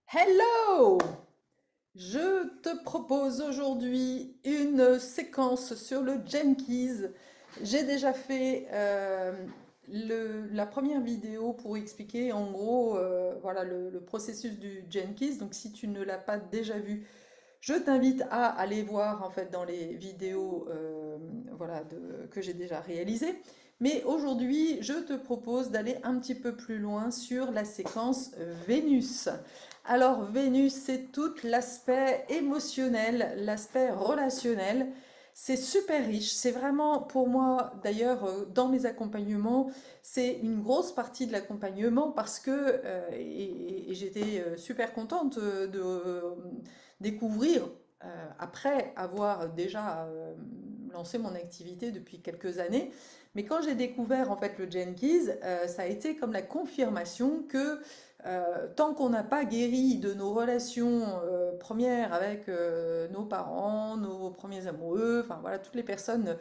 Hello! Je te propose aujourd'hui une séquence sur le Jenkins. J'ai déjà fait la première vidéo pour expliquer en gros voilà, le processus du Jenkins. Donc si tu ne l'as pas déjà vu, je t'invite à aller voir en fait dans les vidéos voilà, que j'ai déjà réalisées. Mais aujourd'hui, je te propose d'aller un petit peu plus loin sur la séquence Vénus. Alors Vénus, c'est tout l'aspect émotionnel, l'aspect relationnel. C'est super riche. C'est vraiment pour moi, d'ailleurs, dans mes accompagnements, c'est une grosse partie de l'accompagnement parce que, et j'étais super contente découvrir, après avoir déjà lancé mon activité depuis quelques années, mais quand j'ai découvert en fait le Jenkins, ça a été comme la confirmation que tant qu'on n'a pas guéri de nos relations premières avec nos parents, nos premiers amoureux, enfin voilà, toutes les personnes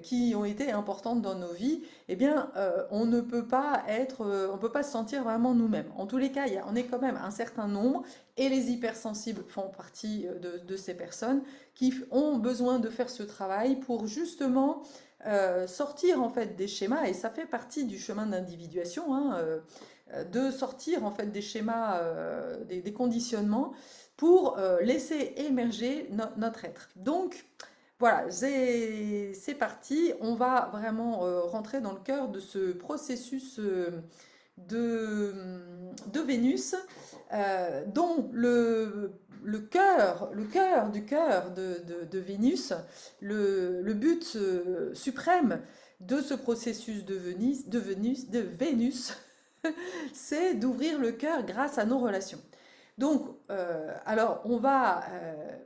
qui ont été importantes dans nos vies, eh bien, on ne peut pas être, on peut pas se sentir vraiment nous-mêmes. En tous les cas, on est quand même un certain nombre, et les hypersensibles font partie de ces personnes qui ont besoin de faire ce travail pour justement sortir en fait des schémas, et ça fait partie du chemin d'individuation, hein, de sortir en fait des schémas, des conditionnements pour laisser émerger notre être. Donc voilà, c'est parti. On va vraiment rentrer dans le cœur de ce processus de, de Vénus, dont le cœur du cœur de Vénus, le but suprême de ce processus de Vénus, c'est d'ouvrir le cœur grâce à nos relations. Donc, alors, on va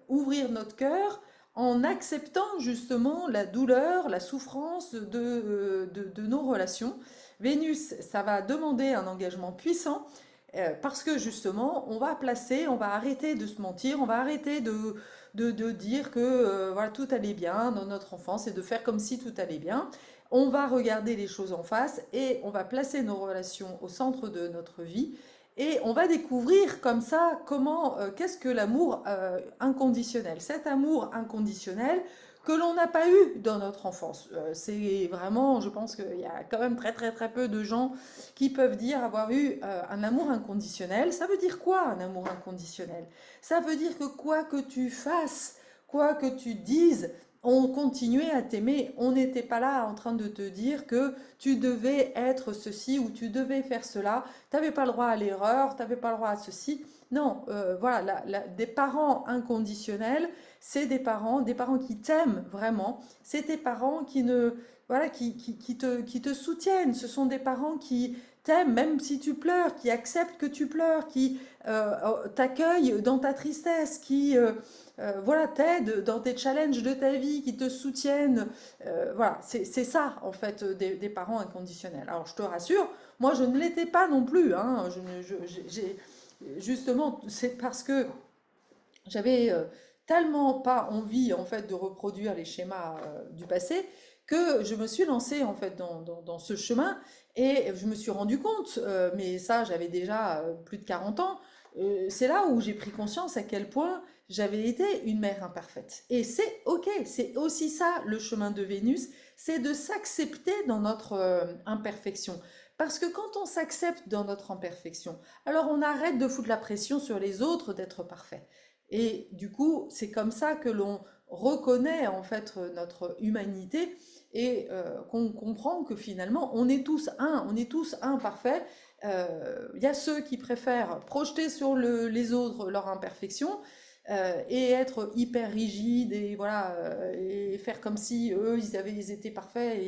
ouvrir notre cœur en acceptant justement la douleur, la souffrance de nos relations. Vénus, ça va demander un engagement puissant parce que justement, on va arrêter de se mentir, on va arrêter de dire que voilà, tout allait bien dans notre enfance et de faire comme si tout allait bien. On va regarder les choses en face et on va placer nos relations au centre de notre vie. Et on va découvrir comme ça comment, qu'est-ce que l'amour inconditionnel. Cet amour inconditionnel que l'on n'a pas eu dans notre enfance. C'est vraiment, je pense qu'il y a quand même très très très peu de gens qui peuvent dire avoir eu un amour inconditionnel. Ça veut dire quoi un amour inconditionnel? Ça veut dire que quoi que tu fasses, quoi que tu dises, on continuait à t'aimer. On n'était pas là en train de te dire que tu devais être ceci ou tu devais faire cela. Tu n'avais pas le droit à l'erreur, tu n'avais pas le droit à ceci. Non, voilà, des parents inconditionnels, c'est des parents qui t'aiment vraiment. C'est des parents qui ne, voilà, qui te soutiennent. Ce sont des parents qui t'aiment même si tu pleures, qui acceptent que tu pleures, qui t'accueillent dans ta tristesse, qui voilà, t'aident dans tes challenges de ta vie, qui te soutiennent. Voilà, c'est ça en fait des parents inconditionnels. Alors je te rassure, moi je ne l'étais pas non plus. Hein. Justement, c'est parce que j'avais tellement pas envie en fait de reproduire les schémas du passé que je me suis lancée en fait dans ce chemin et je me suis rendu compte, mais ça j'avais déjà plus de 40 ans, c'est là où j'ai pris conscience à quel point j'avais été une mère imparfaite. Et c'est ok, c'est aussi ça le chemin de Vénus, c'est de s'accepter dans notre imperfection. Parce que quand on s'accepte dans notre imperfection, alors on arrête de foutre la pression sur les autres d'être parfait. Et du coup, c'est comme ça que l'on reconnaît en fait notre humanité et qu'on comprend que finalement on est tous un, on est tous imparfaits. Il y a ceux qui préfèrent projeter sur les autres leur imperfection et être hyper rigide et voilà et faire comme si eux ils étaient parfaits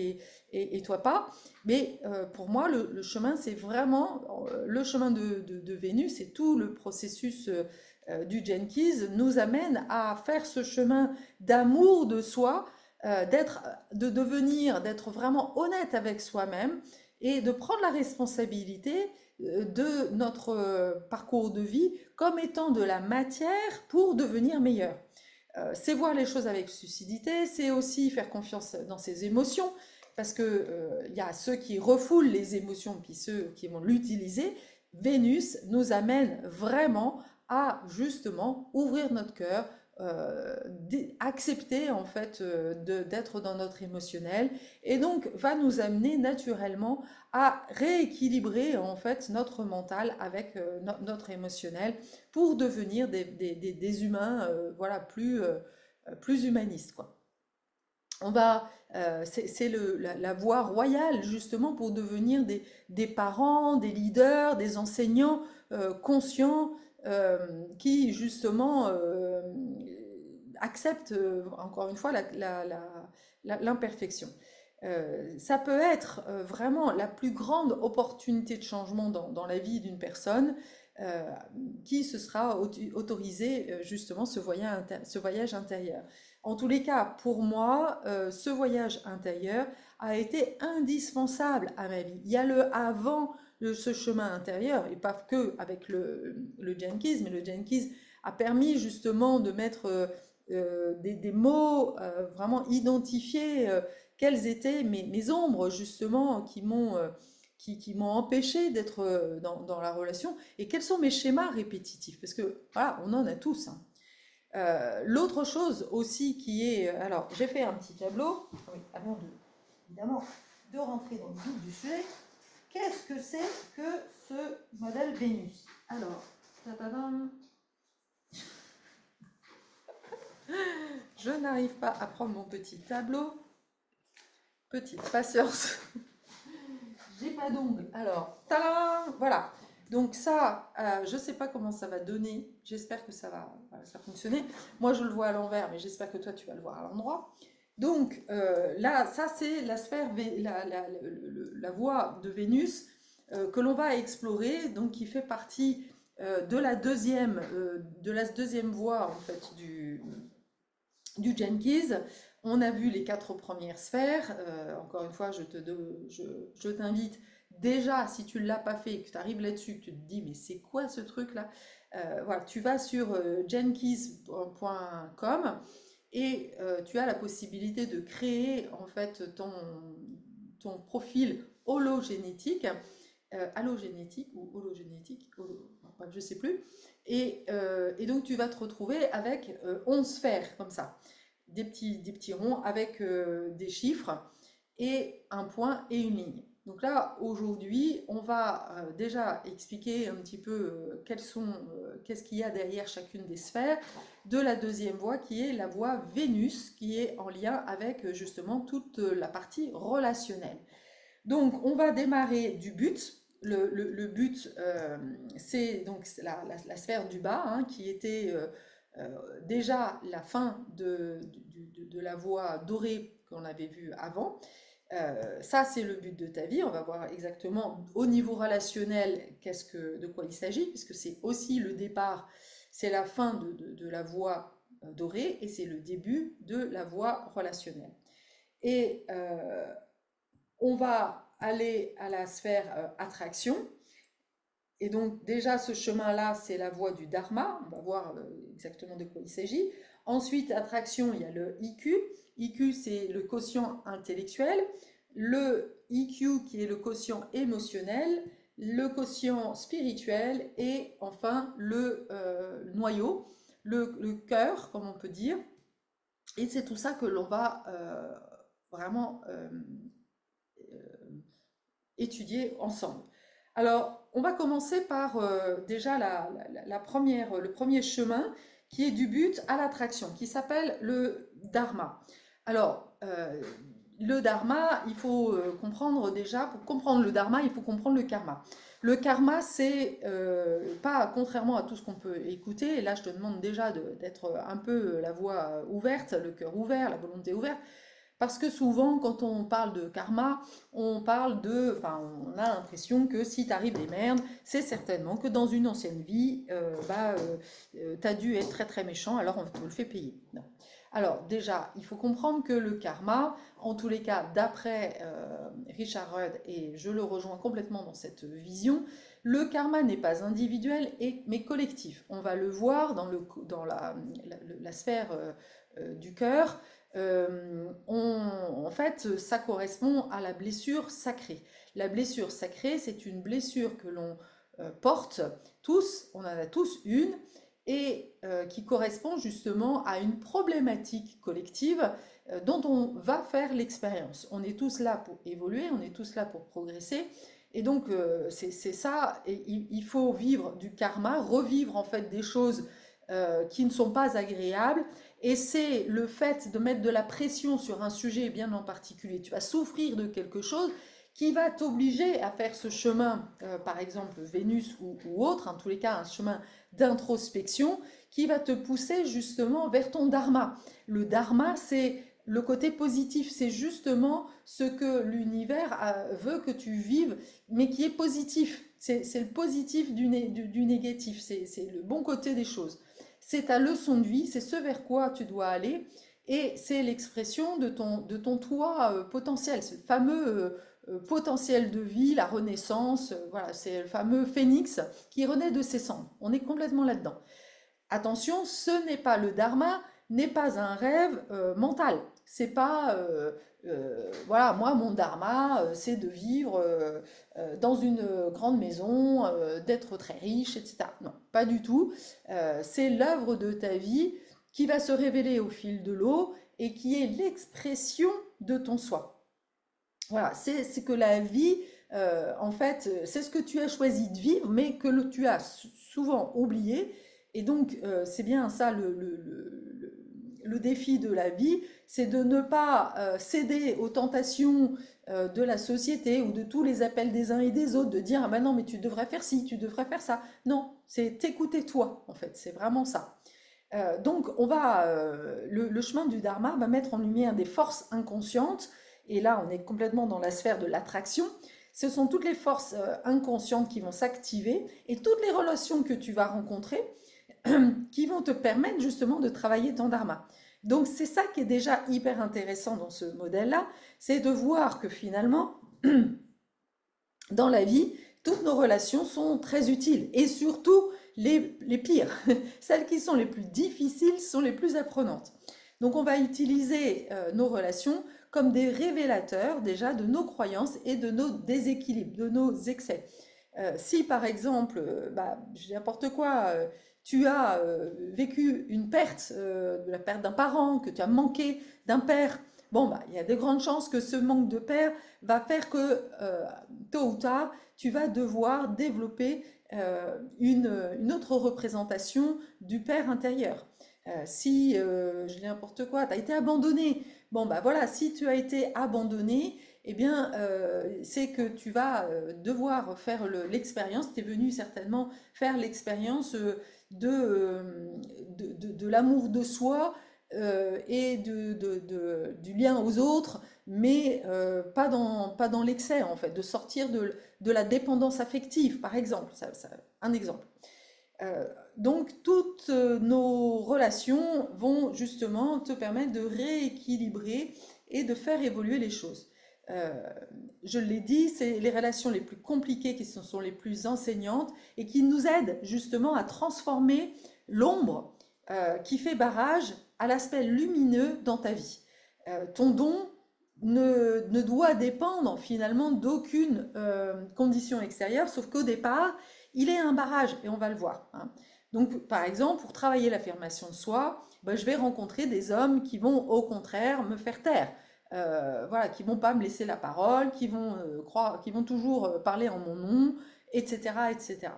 et toi pas. Mais pour moi le chemin c'est vraiment le chemin de Vénus et tout le processus du Jenkins nous amène à faire ce chemin d'amour de soi, de devenir, d'être vraiment honnête avec soi-même et de prendre la responsabilité de notre parcours de vie comme étant de la matière pour devenir meilleur. C'est voir les choses avec lucidité, c'est aussi faire confiance dans ses émotions, parce que y a ceux qui refoulent les émotions, puis ceux qui vont l'utiliser. Vénus nous amène vraiment à justement ouvrir notre cœur, accepter en fait d'être dans notre émotionnel et donc va nous amener naturellement à rééquilibrer en fait notre mental avec notre émotionnel pour devenir des humains voilà, plus humanistes quoi. C'est la voie royale justement pour devenir des parents, des leaders, des enseignants conscients qui justement acceptent encore une fois l'imperfection. Ça peut être vraiment la plus grande opportunité de changement dans la vie d'une personne euh, qui se sera autorisé justement ce voyage intérieur. En tous les cas, pour moi, ce voyage intérieur a été indispensable à ma vie. Il y a le avant de ce chemin intérieur, et pas que avec le Jenkins, mais le Jenkins a permis justement de mettre des mots vraiment identifiés, quelles étaient mes ombres justement qui m'ont empêché d'être dans la relation et quels sont mes schémas répétitifs, parce que voilà, on en a tous, hein. L'autre chose aussi qui est... Alors, j'ai fait un petit tableau, oui, avant évidemment de rentrer dans le vif du sujet. Qu'est-ce que c'est que ce modèle Vénus? Alors, tadadam. Je n'arrive pas à prendre mon petit tableau. Petite patience. J'ai pas d'ongles. Alors, tadam, voilà. Donc ça, je ne sais pas comment ça va donner. J'espère que ça va fonctionner. Moi, je le vois à l'envers, mais j'espère que toi, tu vas le voir à l'endroit. Donc là, ça, c'est la sphère, la voie de Vénus que l'on va explorer, donc qui fait partie de la deuxième voie en fait du Jenkins. On a vu les 4 premières sphères. Encore une fois, je t'invite déjà, si tu ne l'as pas fait, que tu arrives là-dessus, que tu te dis, mais c'est quoi ce truc-là? Voilà, tu vas sur jenkins.com et tu as la possibilité de créer en fait ton profil hologénétique, allogénétique ou hologénétique, je ne sais plus. Et donc tu vas te retrouver avec 11 sphères comme ça, des petits ronds avec des chiffres et un point et une ligne. Donc là, aujourd'hui, on va déjà expliquer un petit peu qu'est-ce qu'il y a derrière chacune des sphères de la deuxième voie qui est la voie Vénus, qui est en lien avec justement toute la partie relationnelle. Donc, on va démarrer du but. Le but, c'est donc la sphère du bas, hein, qui était déjà la fin de la voie dorée qu'on avait vue avant. Ça, c'est le but de ta vie. On va voir exactement au niveau relationnel de quoi il s'agit, puisque c'est aussi le départ, c'est la fin de la voie dorée et c'est le début de la voie relationnelle. Et on va aller à la sphère attraction. Et donc déjà ce chemin-là, c'est la voie du dharma. On va voir exactement de quoi il s'agit. Ensuite, attraction, il y a le IQ. IQ, c'est le quotient intellectuel. Le EQ, qui est le quotient émotionnel. Le quotient spirituel. Et enfin, le noyau, le cœur, comme on peut dire. Et c'est tout ça que l'on va vraiment étudier ensemble. Alors, on va commencer par déjà le premier chemin qui est du but à l'attraction, qui s'appelle le dharma. Alors, le dharma, il faut comprendre déjà, pour comprendre le dharma, il faut comprendre le karma. Le karma, c'est pas, contrairement à tout ce qu'on peut écouter, et là je te demande déjà d'être un peu la voix ouverte, le cœur ouvert, la volonté ouverte, parce que souvent, quand on parle de karma, on a l'impression que si t'arrives des merdes, c'est certainement que dans une ancienne vie, t'as dû être très très méchant, alors on te le fait payer. Non. Alors déjà, il faut comprendre que le karma, en tous les cas, d'après Richard Rudd, et je le rejoins complètement dans cette vision, le karma n'est pas individuel mais collectif. On va le voir dans la sphère du cœur. En fait, ça correspond à la blessure sacrée. La blessure sacrée, c'est une blessure que l'on porte tous, on en a tous une, et qui correspond justement à une problématique collective dont on va faire l'expérience. On est tous là pour évoluer, on est tous là pour progresser. Et donc, c'est ça, et il faut vivre du karma, revivre en fait des choses qui ne sont pas agréables. Et c'est le fait de mettre de la pression sur un sujet bien en particulier. Tu vas souffrir de quelque chose qui va t'obliger à faire ce chemin, par exemple Vénus ou autre, en tous les cas un chemin d'introspection, qui va te pousser justement vers ton dharma. Le dharma, c'est le côté positif, c'est justement ce que l'univers veut que tu vives, mais qui est positif. C'est le positif du négatif, c'est le bon côté des choses. C'est ta leçon de vie, c'est ce vers quoi tu dois aller, et c'est l'expression de ton toi potentiel, c'est le fameux potentiel de vie, la renaissance, voilà, c'est le fameux phénix qui renaît de ses cendres. On est complètement là-dedans. Attention, ce n'est pas le dharma, n'est pas un rêve mental. C'est pas, voilà, moi mon dharma, c'est de vivre dans une grande maison, d'être très riche, etc. Non, pas du tout. C'est l'œuvre de ta vie qui va se révéler au fil de l'eau et qui est l'expression de ton soi. Voilà, c'est que la vie, en fait, c'est ce que tu as choisi de vivre, mais que tu as souvent oublié. Et donc, c'est bien ça le défi de la vie, c'est de ne pas céder aux tentations de la société ou de tous les appels des uns et des autres, de dire, ah ben non, mais tu devrais faire ci, tu devrais faire ça. Non, c'est t'écouter toi, en fait, c'est vraiment ça. Donc, le chemin du Dharma va mettre en lumière des forces inconscientes, et là, on est complètement dans la sphère de l'attraction. Ce sont toutes les forces inconscientes qui vont s'activer, et toutes les relations que tu vas rencontrer qui vont te permettre justement de travailler ton Dharma. Donc, c'est ça qui est déjà hyper intéressant dans ce modèle-là, c'est de voir que finalement, dans la vie, toutes nos relations sont très utiles, et surtout les pires. Celles qui sont les plus difficiles sont les plus apprenantes. Donc on va utiliser nos relations comme des révélateurs déjà de nos croyances et de nos déséquilibres, de nos excès. Si par exemple, je dis n'importe quoi, tu as vécu une perte, la perte d'un parent, que tu as manqué d'un père, bon, il y a de grandes chances que ce manque de père va faire que tôt ou tard, tu vas devoir développer une autre représentation du père intérieur. Si, je dis n'importe quoi, tu as été abandonné, bon, voilà, si tu as été abandonné, eh bien, c'est que tu vas devoir faire l'expérience, tu es venu certainement faire l'expérience de l'amour de soi et du lien aux autres, mais pas dans l'excès, en fait, de sortir de la dépendance affective, par exemple, un exemple. Donc, toutes nos relations vont justement te permettre de rééquilibrer et de faire évoluer les choses. Euh, je l'ai dit, c'est les relations les plus compliquées qui sont les plus enseignantes et qui nous aident justement à transformer l'ombre qui fait barrage à l'aspect lumineux dans ta vie. Ton don ne doit dépendre finalement d'aucune condition extérieure, sauf qu'au départ, il est un barrage, et on va le voir, hein. Donc, par exemple, pour travailler l'affirmation de soi, je vais rencontrer des hommes qui vont au contraire me faire taire. Voilà, qui vont pas me laisser la parole, qui vont toujours parler en mon nom, etc., etc.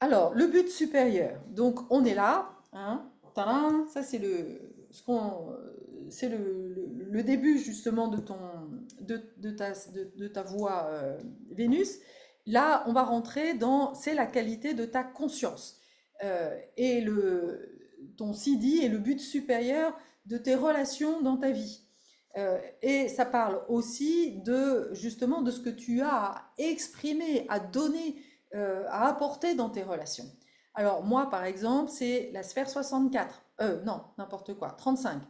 Alors, le but supérieur. Donc, on est là, hein, tadam, ça c'est le début justement de ta voie Vénus. Là, on va rentrer c'est la qualité de ta conscience. Et ton Siddhi est le but supérieur de tes relations dans ta vie. Et ça parle aussi justement de ce que tu as à exprimer, à donner, à apporter dans tes relations. Alors moi, par exemple, c'est la sphère 64. Non, n'importe quoi, 35.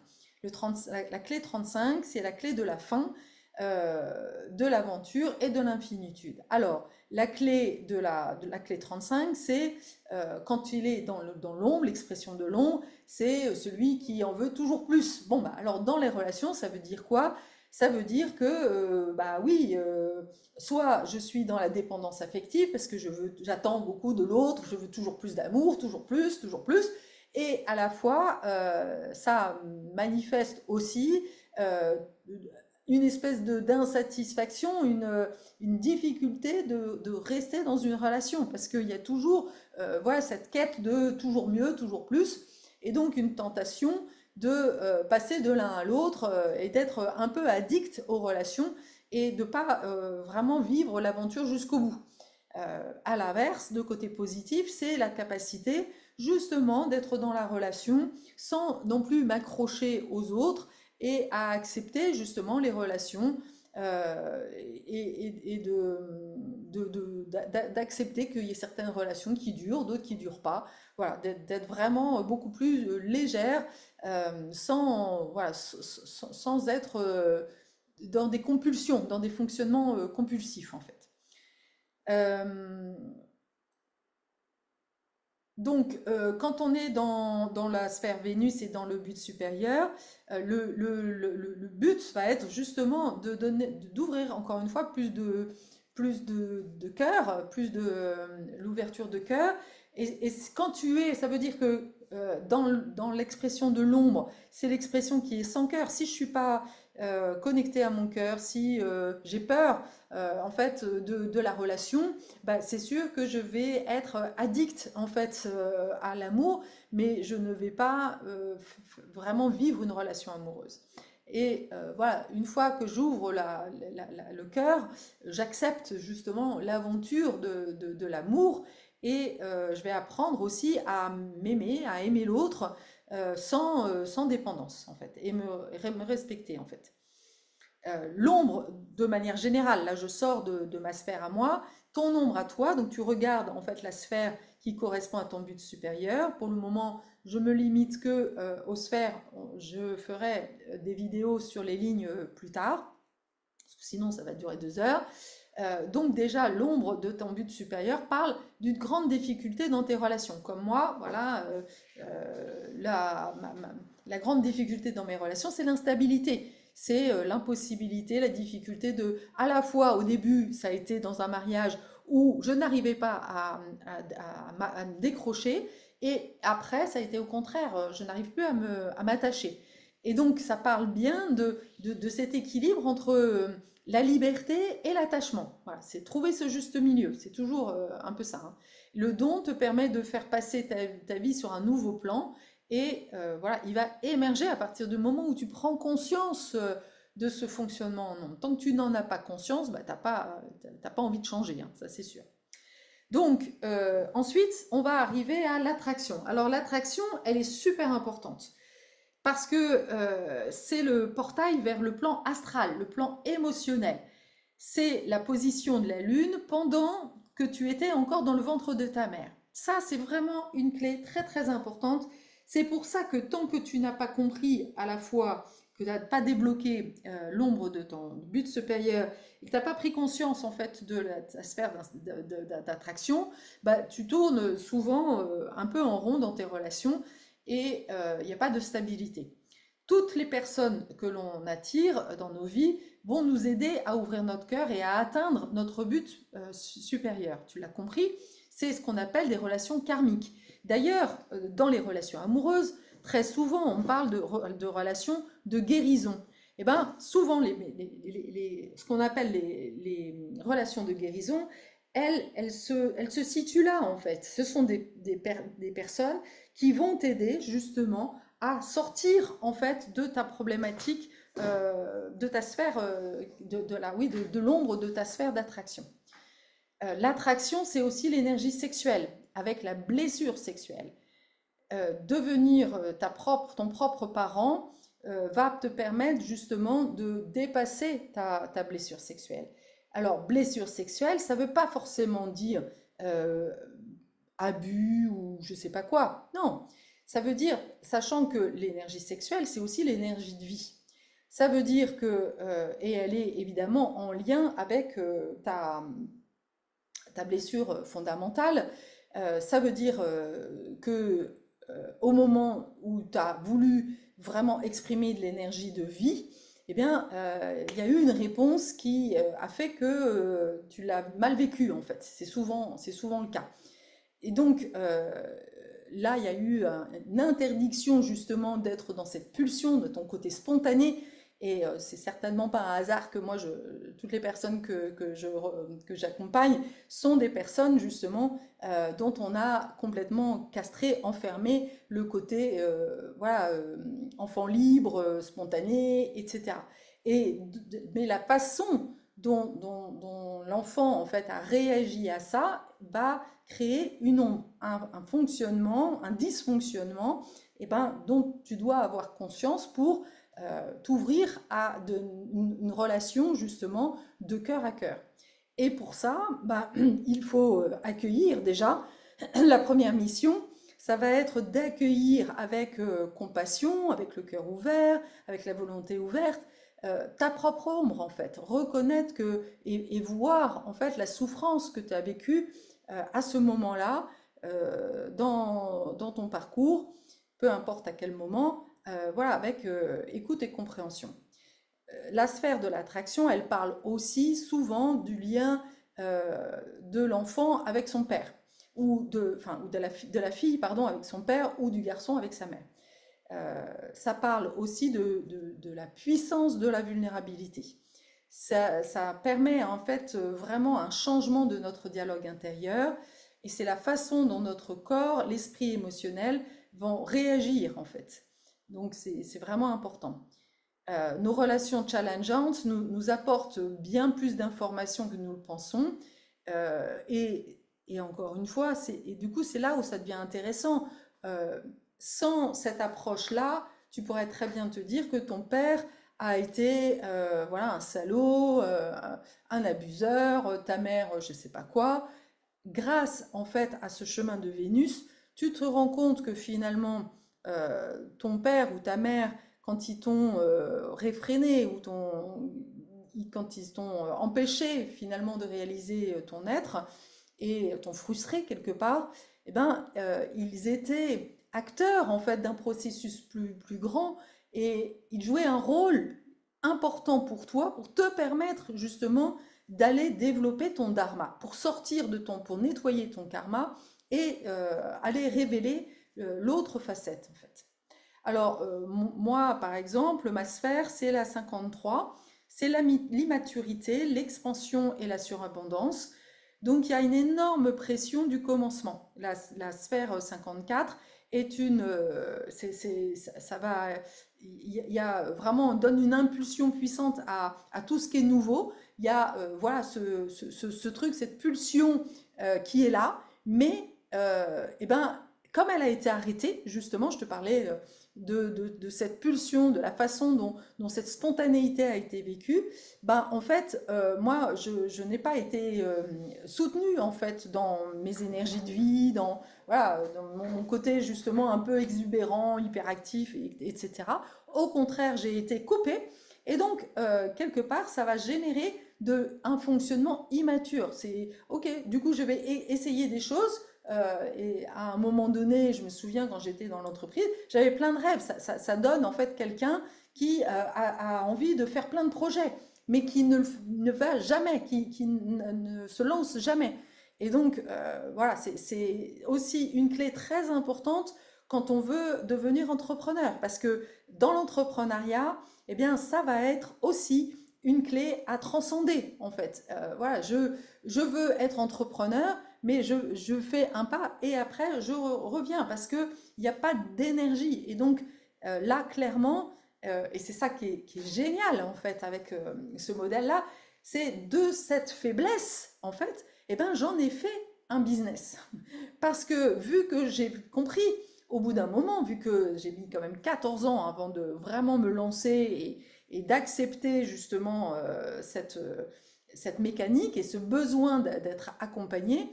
La clé 35, c'est la clé de la fin, de l'aventure et de l'infinitude. Alors, la clé de la clé 35, c'est quand il est dans l'ombre, l'expression de l'ombre, c'est celui qui en veut toujours plus. Bon, alors dans les relations, ça veut dire quoi? Ça veut dire que, bah oui, soit je suis dans la dépendance affective parce que j'attends beaucoup de l'autre, je veux toujours plus d'amour, toujours plus, et à la fois, ça manifeste aussi euh, une espèce d'insatisfaction, une difficulté de rester dans une relation, parce qu'il y a toujours voilà, cette quête de toujours mieux, toujours plus, et donc une tentation de passer de l'un à l'autre et d'être un peu addict aux relations et de ne pas vraiment vivre l'aventure jusqu'au bout. À l'inverse, de côté positif, c'est la capacité justement d'être dans la relation sans non plus m'accrocher aux autres et à accepter justement les relations d'accepter qu'il y ait certaines relations qui durent, d'autres qui ne durent pas. Voilà, d'être vraiment beaucoup plus légère, sans, voilà, sans être dans des compulsions, dans des fonctionnements compulsifs en fait. Euh, quand on est dans la sphère Vénus et dans le but supérieur, le but va être justement d'ouvrir encore une fois plus de cœur, plus de l'ouverture de cœur. Et quand ça veut dire que dans l'expression de l'ombre, c'est l'expression qui est sans cœur. Si je suis pas connectée à mon cœur, si j'ai peur en fait de la relation, bah, c'est sûr que je vais être addict en fait à l'amour, mais je ne vais pas vraiment vivre une relation amoureuse. Et voilà, une fois que j'ouvre le cœur, j'accepte justement l'aventure de l'amour et je vais apprendre aussi à m'aimer, à aimer l'autre sans dépendance en fait et me respecter en fait. L'ombre de manière générale, là je sors de ma sphère à moi, ton ombre à toi, donc tu regardes en fait la sphère qui correspond à ton but supérieur. Pour le moment, je me limite que aux sphères, je ferai des vidéos sur les lignes plus tard, sinon ça va durer 2 heures. Donc déjà, l'ombre de ton but supérieur parle d'une grande difficulté dans tes relations. Comme moi, voilà, la grande difficulté dans mes relations, c'est l'instabilité. C'est l'impossibilité, la difficulté à la fois au début, ça a été dans un mariage où je n'arrivais pas à me décrocher, et après, ça a été au contraire, je n'arrive plus à m'attacher. Et donc, ça parle bien de cet équilibre entre la liberté et l'attachement. Voilà, c'est trouver ce juste milieu. C'est toujours un peu ça, hein. Le don te permet de faire passer ta vie sur un nouveau plan et voilà, il va émerger à partir du moment où tu prends conscience de ce fonctionnement en nombre. Tant que tu n'en as pas conscience, bah, t'as pas envie de changer, hein, ça c'est sûr. Donc ensuite, on va arriver à l'attraction. Alors l'attraction, elle est super importante parce que c'est le portail vers le plan astral, le plan émotionnel. C'est la position de la Lune pendant que tu étais encore dans le ventre de ta mère. Ça, c'est vraiment une clé très très importante. C'est pour ça que tant que tu n'as pas compris à la fois que tu n'as pas débloqué l'ombre de ton but supérieur et que tu n'as pas pris conscience en fait de la sphère d'attraction, bah, tu tournes souvent un peu en rond dans tes relations et il n'y a pas de stabilité. Toutes les personnes que l'on attire dans nos vies vont nous aider à ouvrir notre cœur et à atteindre notre but supérieur. Tu l'as compris, c'est ce qu'on appelle des relations karmiques. D'ailleurs, dans les relations amoureuses, très souvent on parle de relations de guérison. Et bien, souvent, ce qu'on appelle les relations de guérison, elles se situent là, en fait. Ce sont des personnes qui vont t'aider justement à sortir en fait de ta problématique, de ta sphère, de l'ombre de ta sphère d'attraction. L'attraction, c'est aussi l'énergie sexuelle, avec la blessure sexuelle. Devenir ton propre parent va te permettre justement de dépasser ta blessure sexuelle. Alors, blessure sexuelle, ça ne veut pas forcément dire euh, abus ou je ne sais pas quoi. Non, ça veut dire, sachant que l'énergie sexuelle, c'est aussi l'énergie de vie. Ça veut dire que, et elle est évidemment en lien avec ta blessure fondamentale, ça veut dire que au moment où tu as voulu vraiment exprimer de l'énergie de vie, eh bien, il y a eu une réponse qui a fait que tu l'as mal vécu, en fait. C'est souvent le cas. Et donc, là, il y a eu une interdiction justement d'être dans cette pulsion de ton côté spontané. Et c'est certainement pas un hasard que moi, toutes les personnes que j'accompagne sont des personnes justement dont on a complètement castré, enfermé le côté voilà, enfant libre, spontané, etc. Mais la façon dont l'enfant en fait a réagi à ça va créer un fonctionnement, un dysfonctionnement dont tu dois avoir conscience pour t'ouvrir à une relation justement de cœur à cœur. Et pour ça, il faut accueillir déjà la première mission. Ça va être d'accueillir avec compassion, avec le cœur ouvert, avec la volonté ouverte, ta propre ombre en fait. Reconnaître et voir en fait la souffrance que tu as vécue à ce moment-là dans ton parcours, peu importe à quel moment, voilà, avec écoute et compréhension. La sphère de l'attraction, elle parle aussi souvent du lien de l'enfant avec son père, ou de la fille pardon, avec son père, ou du garçon avec sa mère. Ça parle aussi de la puissance de la vulnérabilité. Ça permet en fait vraiment un changement de notre dialogue intérieur et c'est la façon dont notre corps, l'esprit émotionnel vont réagir en fait. Donc c'est vraiment important. Nos relations challengeantes nous apportent bien plus d'informations que nous le pensons. Et encore une fois, et du coup, c'est là où ça devient intéressant. Euh, Sans cette approche-là, tu pourrais très bien te dire que ton père a été voilà, un salaud, un abuseur, ta mère, je ne sais pas quoi. Grâce en fait à ce chemin de Vénus, tu te rends compte que finalement, ton père ou ta mère, quand ils t'ont réfréné ou quand ils t'ont empêché finalement de réaliser ton être et t'ont frustré quelque part, eh ben, ils étaient acteurs en fait d'un processus plus grand et ils jouaient un rôle important pour toi pour te permettre justement d'aller développer ton dharma, pour nettoyer ton karma et aller révéler l'autre facette en fait. Alors, moi, par exemple, ma sphère, c'est la 53. C'est l'immaturité, l'expansion et la surabondance. Donc, il y a une énorme pression du commencement. La sphère 54 est une... ça va... Il y a vraiment, on donne une impulsion puissante à tout ce qui est nouveau. Il y a voilà, ce truc, cette pulsion qui est là. Mais, eh ben, comme elle a été arrêtée, justement, je te parlais de cette pulsion, de la façon dont cette spontanéité a été vécue, en fait, moi, je n'ai pas été soutenue en fait dans mes énergies de vie, voilà, dans mon côté justement un peu exubérant, hyperactif, etc. Au contraire, j'ai été coupée. Et donc, quelque part, ça va générer un fonctionnement immature. C'est, ok, du coup, je vais essayer des choses, et à un moment donné, je me souviens quand j'étais dans l'entreprise, j'avais plein de rêves. Ça donne en fait quelqu'un qui a envie de faire plein de projets, mais qui ne va jamais, qui ne se lance jamais. Et donc, voilà, c'est aussi une clé très importante quand on veut devenir entrepreneur, parce que dans l'entrepreneuriat, eh bien, ça va être aussi une clé à transcender, en fait. Voilà, je veux être entrepreneur, mais je fais un pas et après je reviens parce qu'il n'y a pas d'énergie. Et donc là, clairement, et c'est ça qui est génial en fait avec ce modèle-là, c'est de cette faiblesse, en fait, eh ben, j'en ai fait un business. Parce que vu que j'ai compris au bout d'un moment, vu que j'ai mis quand même 14 ans avant de vraiment me lancer et d'accepter justement cette mécanique et ce besoin d'être accompagnée,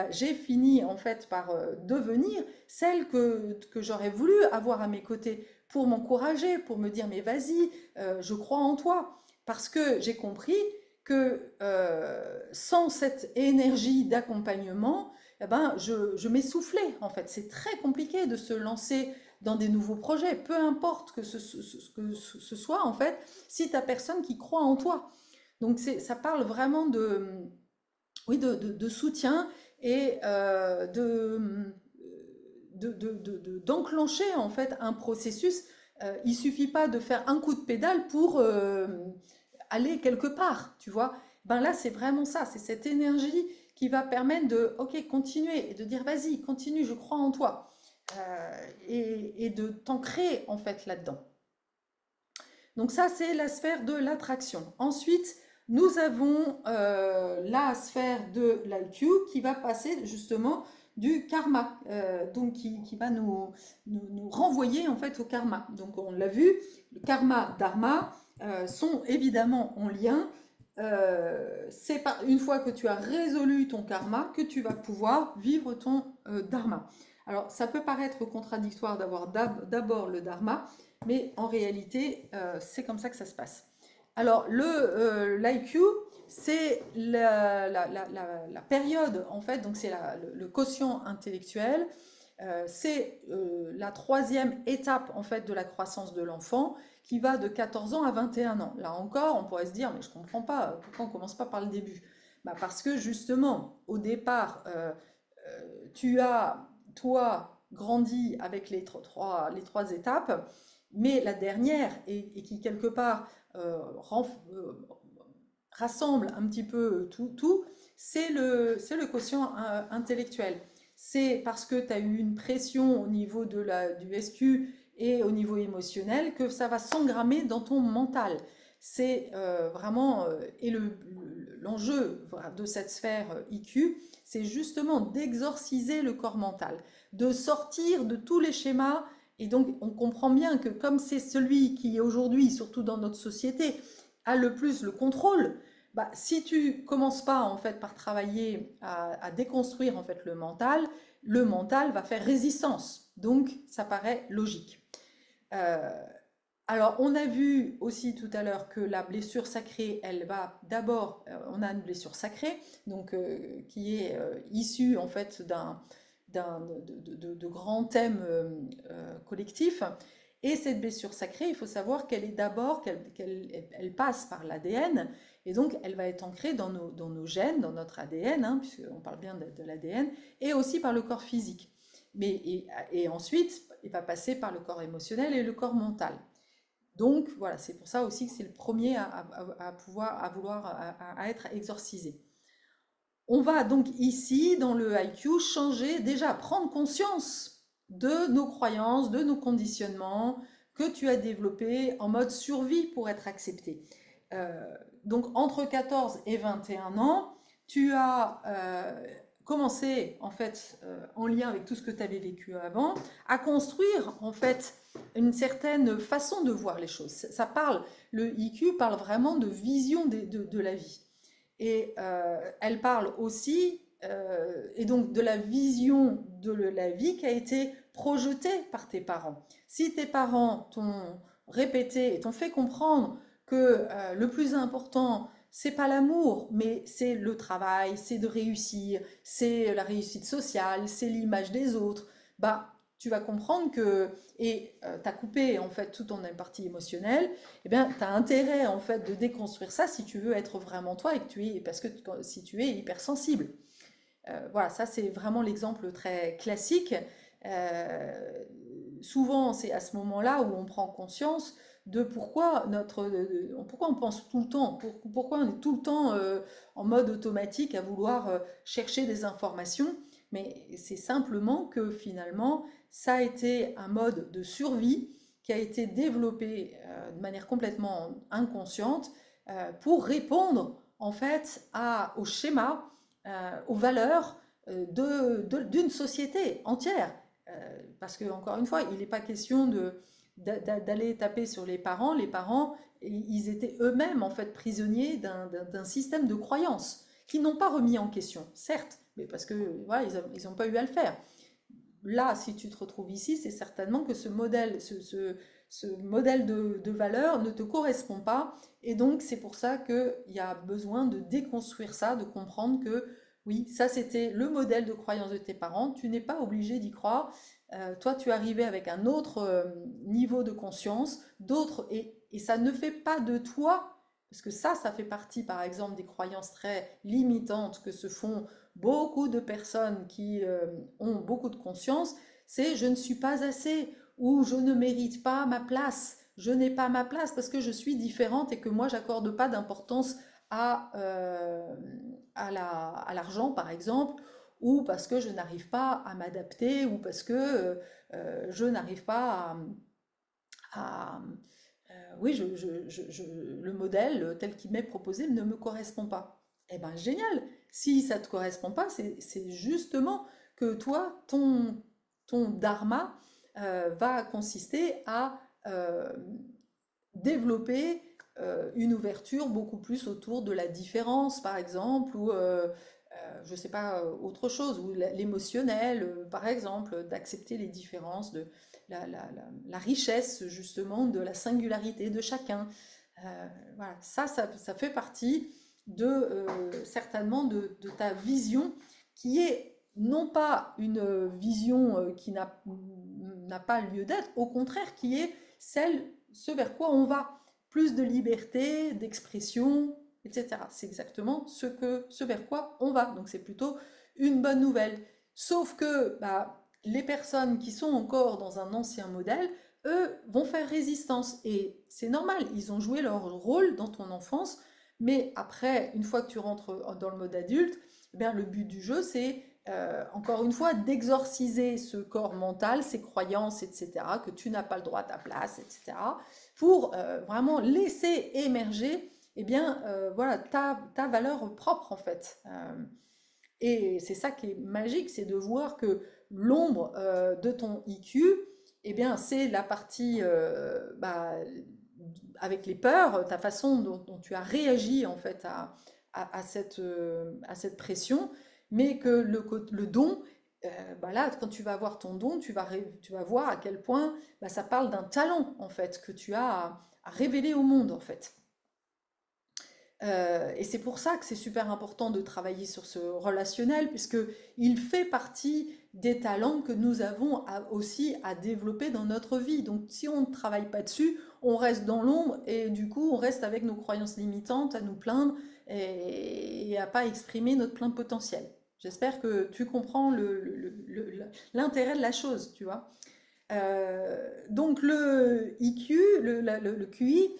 j'ai fini en fait par devenir celle que j'aurais voulu avoir à mes côtés pour m'encourager, pour me dire mais vas-y, je crois en toi. Parce que j'ai compris que sans cette énergie d'accompagnement, je m'essoufflais en fait. C'est très compliqué de se lancer dans des nouveaux projets, peu importe que ce soit en fait, si tu n'as personne qui croit en toi. Donc ça parle vraiment oui, de soutien et d'enclencher en fait un processus. Il suffit pas de faire un coup de pédale pour aller quelque part, tu vois. Ben là, c'est vraiment ça, c'est cette énergie qui va permettre de, ok, continuer et de dire, vas-y, continue, je crois en toi, et de t'ancrer en fait là-dedans. Donc ça, c'est la sphère de l'attraction. Ensuite, nous avons la sphère de l'IQ qui va passer justement du karma, donc qui va nous renvoyer en fait au karma. Donc on l'a vu, le karma, dharma sont évidemment en lien. C'est une fois que tu as résolu ton karma que tu vas pouvoir vivre ton dharma. Alors ça peut paraître contradictoire d'avoir d'abord le dharma, mais en réalité, c'est comme ça que ça se passe. Alors, l'IQ, c'est la période, en fait, donc c'est le quotient intellectuel. C'est la troisième étape, en fait, de la croissance de l'enfant, qui va de 14 ans à 21 ans. Là encore, on pourrait se dire, mais je ne comprends pas, pourquoi on ne commence pas par le début? Bah parce que justement, au départ, tu as, toi, grandi avec les trois étapes, mais la dernière, et qui quelque part rassemble un petit peu tout, c'est le quotient intellectuel. C'est parce que tu as eu une pression au niveau du SQ et au niveau émotionnel que ça va s'engrammer dans ton mental. C'est vraiment, et l'enjeu de cette sphère IQ, c'est justement d'exorciser le corps mental, de sortir de tous les schémas. Et donc, on comprend bien que comme c'est celui qui, aujourd'hui, surtout dans notre société, a le plus le contrôle, bah, si tu commences pas en fait par travailler à déconstruire en fait le mental va faire résistance. Donc, ça paraît logique. Euh, alors, on a vu aussi tout à l'heure que la blessure sacrée, elle va d'abord, on a une blessure sacrée, donc qui est issue en fait de grands thèmes collectifs. Et cette blessure sacrée, il faut savoir qu'elle est d'abord, qu'elle passe par l'ADN, et donc elle va être ancrée dans nos gènes, dans notre ADN, hein, puisqu'on parle bien de l'ADN, et aussi par le corps physique. Et ensuite, il va passer par le corps émotionnel et le corps mental. Donc voilà, c'est pour ça aussi que c'est le premier à être exorcisé. On va donc ici, dans le IQ, changer, déjà prendre conscience de nos croyances, de nos conditionnements que tu as développés en mode survie pour être accepté. Donc entre 14 et 21 ans, tu as commencé, en fait, en lien avec tout ce que tu avais vécu avant, à construire, en fait, une certaine façon de voir les choses. Ça parle, le IQ parle vraiment de vision de la vie. Et elle parle aussi, et donc de la vision de la vie qui a été projetée par tes parents. Si tes parents t'ont répété et t'ont fait comprendre que le plus important, c'est pas l'amour, mais c'est le travail, c'est de réussir, c'est la réussite sociale, c'est l'image des autres, bah tu vas comprendre que, et tu as coupé en fait toute ton partie émotionnelle, eh bien tu as intérêt en fait de déconstruire ça si tu veux être vraiment toi et que tu es, parce que si tu es hypersensible. Voilà, ça c'est vraiment l'exemple très classique. Souvent c'est à ce moment-là où on prend conscience de pourquoi on pense tout le temps, pourquoi on est tout le temps en mode automatique à vouloir chercher des informations, mais c'est simplement que finalement ça a été un mode de survie qui a été développé de manière complètement inconsciente pour répondre en fait au schéma, aux valeurs d'une société entière. Parce que encore une fois, il n'est pas question d'aller taper sur les parents. Les parents, ils étaient eux-mêmes en fait prisonniers d'un système de croyances qu'ils n'ont pas remis en question, certes, mais parce que voilà, ils n'ont pas eu à le faire. Là, si tu te retrouves ici, c'est certainement que ce modèle, ce modèle de valeur ne te correspond pas. Et donc, c'est pour ça qu'il y a besoin de déconstruire ça, de comprendre que Oui, ça c'était le modèle de croyance de tes parents. Tu n'es pas obligé d'y croire. Toi, tu es arrivé avec un autre niveau de conscience, d'autres, et ça ne fait pas de toi, parce que ça fait partie, par exemple, des croyances très limitantes que se font beaucoup de personnes qui ont beaucoup de conscience. C'est je ne suis pas assez ou je ne mérite pas ma place. Je n'ai pas ma place parce que je suis différente et que moi, j'accorde pas d'importance à, à l'argent, par exemple, ou parce que je n'arrive pas à m'adapter, ou parce que je n'arrive pas oui, le modèle tel qu'il m'est proposé ne me correspond pas. Eh bien, génial! Si ça ne te correspond pas, c'est justement que toi, ton dharma va consister à développer une ouverture beaucoup plus autour de la différence, par exemple, ou je ne sais pas, autre chose, ou l'émotionnel, par exemple, d'accepter les différences, de la richesse justement de la singularité de chacun. Voilà, ça fait partie de certainement de ta vision qui est non pas une vision qui n'a pas lieu d'être, au contraire qui est ce vers quoi on va. Plus de liberté, d'expression, etc. C'est exactement ce vers quoi on va. Donc c'est plutôt une bonne nouvelle. Sauf que les personnes qui sont encore dans un ancien modèle, eux, vont faire résistance. Et c'est normal, ils ont joué leur rôle dans ton enfance, mais après, une fois que tu rentres dans le mode adulte, eh bien, le but du jeu, c'est encore une fois d'exorciser ce corps mental, ces croyances, etc., que tu n'as pas le droit à ta place, etc., pour vraiment laisser émerger eh bien, voilà, ta valeur propre, en fait. Et c'est ça qui est magique, c'est de voir que l'ombre de ton IQ, eh bien, c'est la partie avec les peurs, ta façon dont tu as réagi en fait à cette pression, mais que le don, là, quand tu vas voir ton don, tu vas voir à quel point ça parle d'un talent en fait que tu as à révéler au monde en fait. Et c'est pour ça que c'est super important de travailler sur ce relationnel, puisque il fait partie des talents que nous avons aussi à développer dans notre vie. Donc si on ne travaille pas dessus, on reste dans l'ombre et du coup on reste avec nos croyances limitantes à nous plaindre et à pas exprimer notre plein potentiel. J'espère que tu comprends l'intérêt de la chose, tu vois. Donc le IQ, le QI,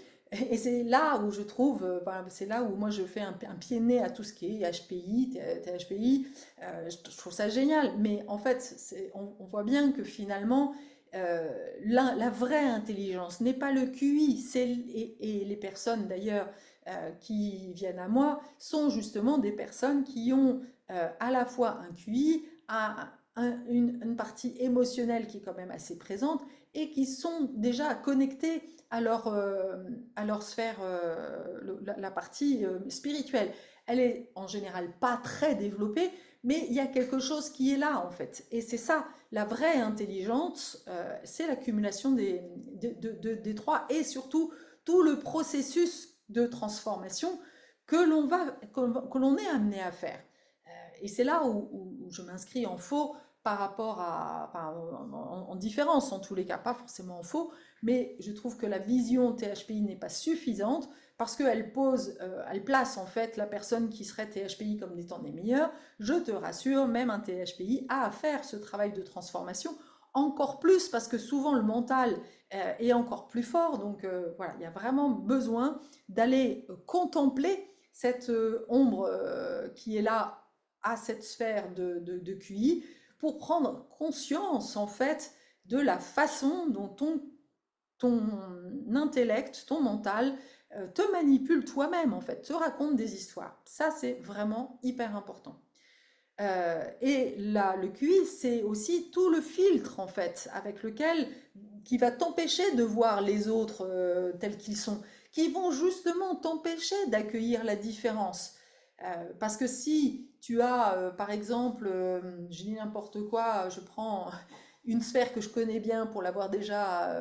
et c'est là où je trouve, voilà, c'est là où moi je fais un pied de nez à tout ce qui est HPI, THPI, je trouve ça génial, mais en fait on voit bien que finalement la vraie intelligence n'est pas le QI, et les personnes d'ailleurs qui viennent à moi sont justement des personnes qui ont à la fois un QI, une partie émotionnelle qui est quand même assez présente et qui sont déjà connectés à leur sphère, la partie spirituelle. Elle est en général pas très développée, mais il y a quelque chose qui est là en fait. Et c'est ça, la vraie intelligence, c'est l'accumulation des trois et surtout tout le processus de transformation que l'on est amené à faire. Et c'est là où je m'inscris en faux par rapport enfin, en différence en tous les cas, pas forcément en faux, mais je trouve que la vision THPI n'est pas suffisante parce qu'elle elle place en fait la personne qui serait THPI comme étant des meilleurs. Je te rassure, même un THPI a à faire ce travail de transformation encore plus parce que souvent le mental est encore plus fort. Donc voilà, il y a vraiment besoin d'aller contempler cette ombre qui est là à cette sphère de QI pour prendre conscience en fait de la façon dont ton intellect, ton mental te manipule toi-même en fait, te raconte des histoires. Ça c'est vraiment hyper important. Et là, le QI, c'est aussi tout le filtre en fait avec lequel qui va t'empêcher de voir les autres tels qu'ils sont, qui vont justement t'empêcher d'accueillir la différence. Parce que si tu as, par exemple, je dis n'importe quoi, je prends une sphère que je connais bien pour l'avoir déjà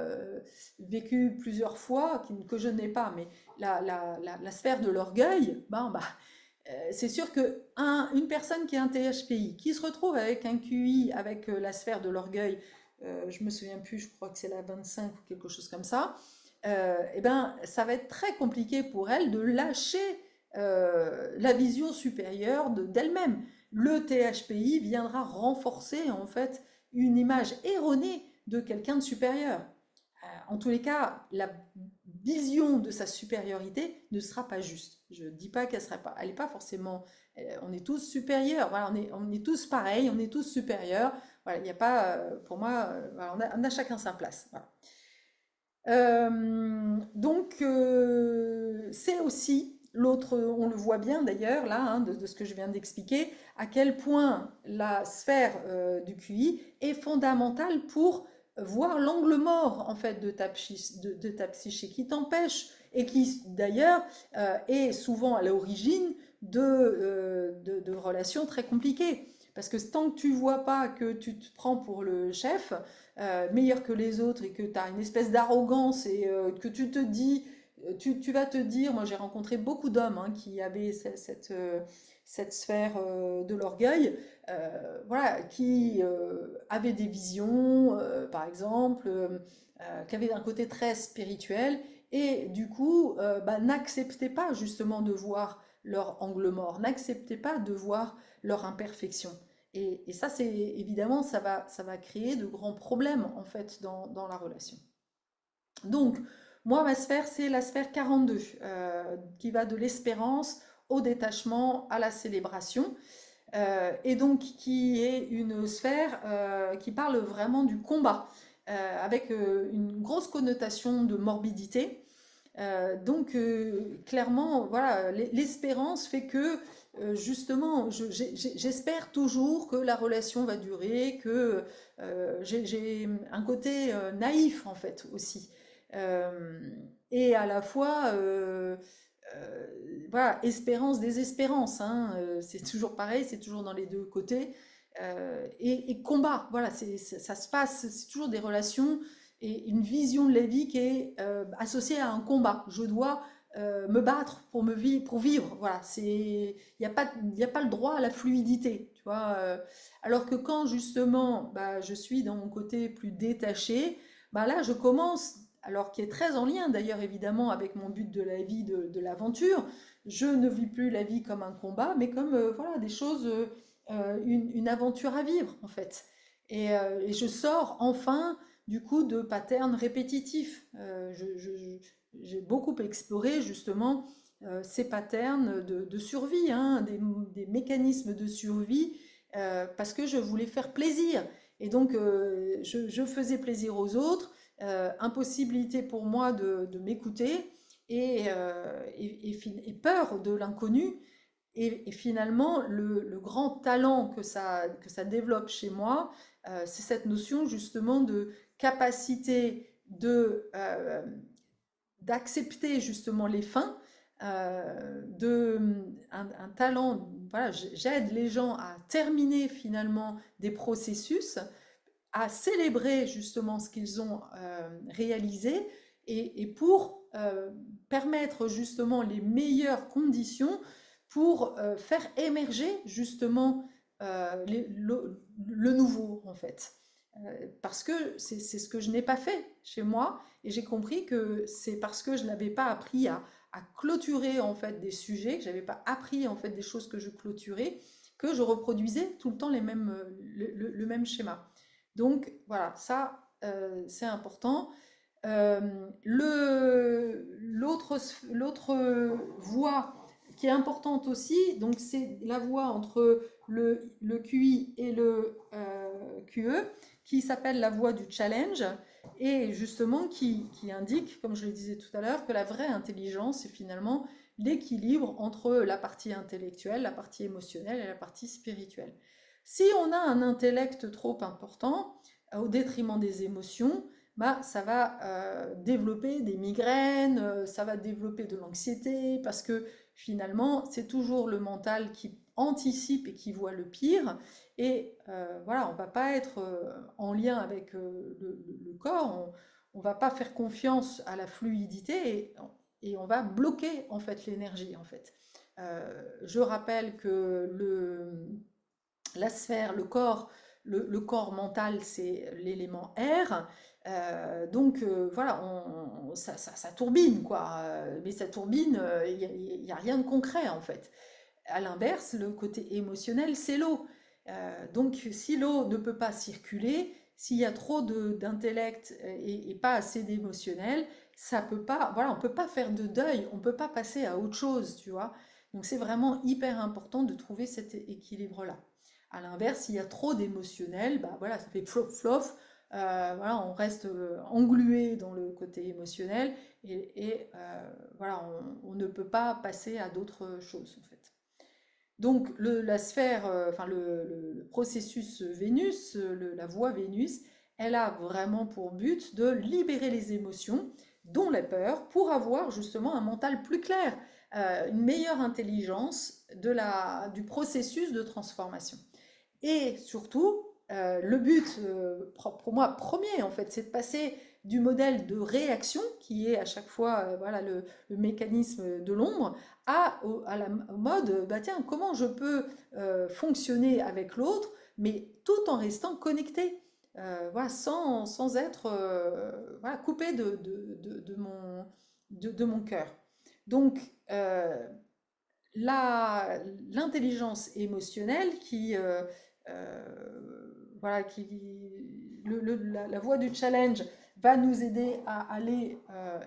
vécue plusieurs fois, que je n'ai pas, mais la sphère de l'orgueil, c'est sûr que une personne qui a un THPI, qui se retrouve avec un QI, avec la sphère de l'orgueil, je me souviens plus, je crois que c'est la 25 ou quelque chose comme ça, eh ben, ça va être très compliqué pour elle de lâcher la vision supérieure d'elle-même. Le THPI viendra renforcer en fait une image erronée de quelqu'un de supérieur. En tous les cas, la vision de sa supériorité ne sera pas juste. Je ne dis pas qu'elle sera pas, elle n'est pas forcément. On est tous supérieurs, voilà, on est tous pareils, on est tous supérieurs. Voilà, il n'y a pas, pour moi, voilà, on a chacun sa place. Voilà. Donc, c'est aussi l'autre, on le voit bien d'ailleurs là, hein, de ce que je viens d'expliquer, à quel point la sphère du QI est fondamentale pour voir l'angle mort en fait de ta psyché qui t'empêche et qui d'ailleurs est souvent à l'origine de relations très compliquées. Parce que tant que tu vois pas que tu te prends pour le chef, meilleur que les autres et que tu as une espèce d'arrogance et que tu te dis, tu vas te dire, moi j'ai rencontré beaucoup d'hommes hein, qui avaient cette sphère de l'orgueil, voilà, qui avaient des visions, par exemple, qui avaient un côté très spirituel et du coup bah, n'acceptaient pas justement de voir leur angle mort, n'acceptaient pas de voir leur imperfection. Et ça, c'est évidemment, ça va créer de grands problèmes en fait dans la relation. Donc, moi, ma sphère, c'est la sphère 42, qui va de l'espérance au détachement, à la célébration, et donc qui est une sphère qui parle vraiment du combat, avec une grosse connotation de morbidité. Donc clairement, voilà, l'espérance fait que justement, j'espère toujours que la relation va durer, que j'ai un côté naïf en fait aussi. Euh, et à la fois, voilà, espérance, désespérance, hein, c'est toujours pareil, c'est toujours dans les deux côtés. Et combat, voilà, ça se passe, c'est toujours des relations et une vision de la vie qui est associée à un combat. Je dois me battre pour vivre. Voilà, il n'y a pas le droit à la fluidité, tu vois. Alors que quand justement, bah, je suis dans mon côté plus détaché, bah là, je commence, alors qui est très en lien d'ailleurs évidemment avec mon but de la vie, de l'aventure. Je ne vis plus la vie comme un combat, mais comme voilà des choses, une aventure à vivre en fait. Et je sors enfin du coup de patterns répétitifs. J'ai beaucoup exploré justement ces patterns de survie, hein, des mécanismes de survie, parce que je voulais faire plaisir. Et donc, je faisais plaisir aux autres, impossibilité pour moi de m'écouter et peur de l'inconnu. Et finalement, le grand talent que ça développe chez moi, c'est cette notion justement de capacité d'accepter justement les fins, un talent, voilà, j'aide les gens à terminer finalement des processus, à célébrer justement ce qu'ils ont réalisé et pour permettre justement les meilleures conditions pour faire émerger justement le nouveau en fait. Parce que c'est ce que je n'ai pas fait chez moi et j'ai compris que c'est parce que je n'avais pas appris à clôturer en fait des sujets, que j'avais pas appris en fait des choses que je clôturais, que je reproduisais tout le temps le même schéma. Donc voilà, ça c'est important. L'autre voie qui est importante aussi, donc c'est la voie entre le QI et le QE, qui s'appelle la voie du challenge, et justement qui indique, comme je le disais tout à l'heure, que la vraie intelligence, c'est finalement l'équilibre entre la partie intellectuelle, la partie émotionnelle et la partie spirituelle. Si on a un intellect trop important, au détriment des émotions, bah, ça va développer des migraines, ça va développer de l'anxiété, parce que finalement, c'est toujours le mental qui anticipe et qui voit le pire. Et voilà, on ne va pas être en lien avec le corps, on ne va pas faire confiance à la fluidité et on va bloquer en fait l'énergie en fait. Je rappelle que la sphère, le corps mental, c'est l'élément air. Voilà, ça tourbine, quoi. Mais ça tourbine, il n'y a rien de concret, en fait. À l'inverse, le côté émotionnel, c'est l'eau. Donc, si l'eau ne peut pas circuler, s'il y a trop d'intellect et pas assez d'émotionnel, ça peut pas, voilà, on peut pas faire de deuil, on peut pas passer à autre chose, tu vois. Donc, c'est vraiment hyper important de trouver cet équilibre-là. À l'inverse, s'il y a trop d'émotionnel, bah voilà, ça fait flof flof. Voilà, on reste englué dans le côté émotionnel voilà, on ne peut pas passer à d'autres choses en fait. Donc la sphère, enfin le processus Vénus, la voie Vénus, elle a vraiment pour but de libérer les émotions, dont la peur, pour avoir justement un mental plus clair, une meilleure intelligence du processus de transformation. Et surtout, le but, pour moi, premier, en fait, c'est de passer du modèle de réaction, qui est à chaque fois voilà, le mécanisme de l'ombre, au mode, bah, tiens, comment je peux fonctionner avec l'autre, mais tout en restant connecté, voilà, sans être voilà, coupé de mon cœur. Donc, l'intelligence émotionnelle voilà, la voie du challenge va nous aider à aller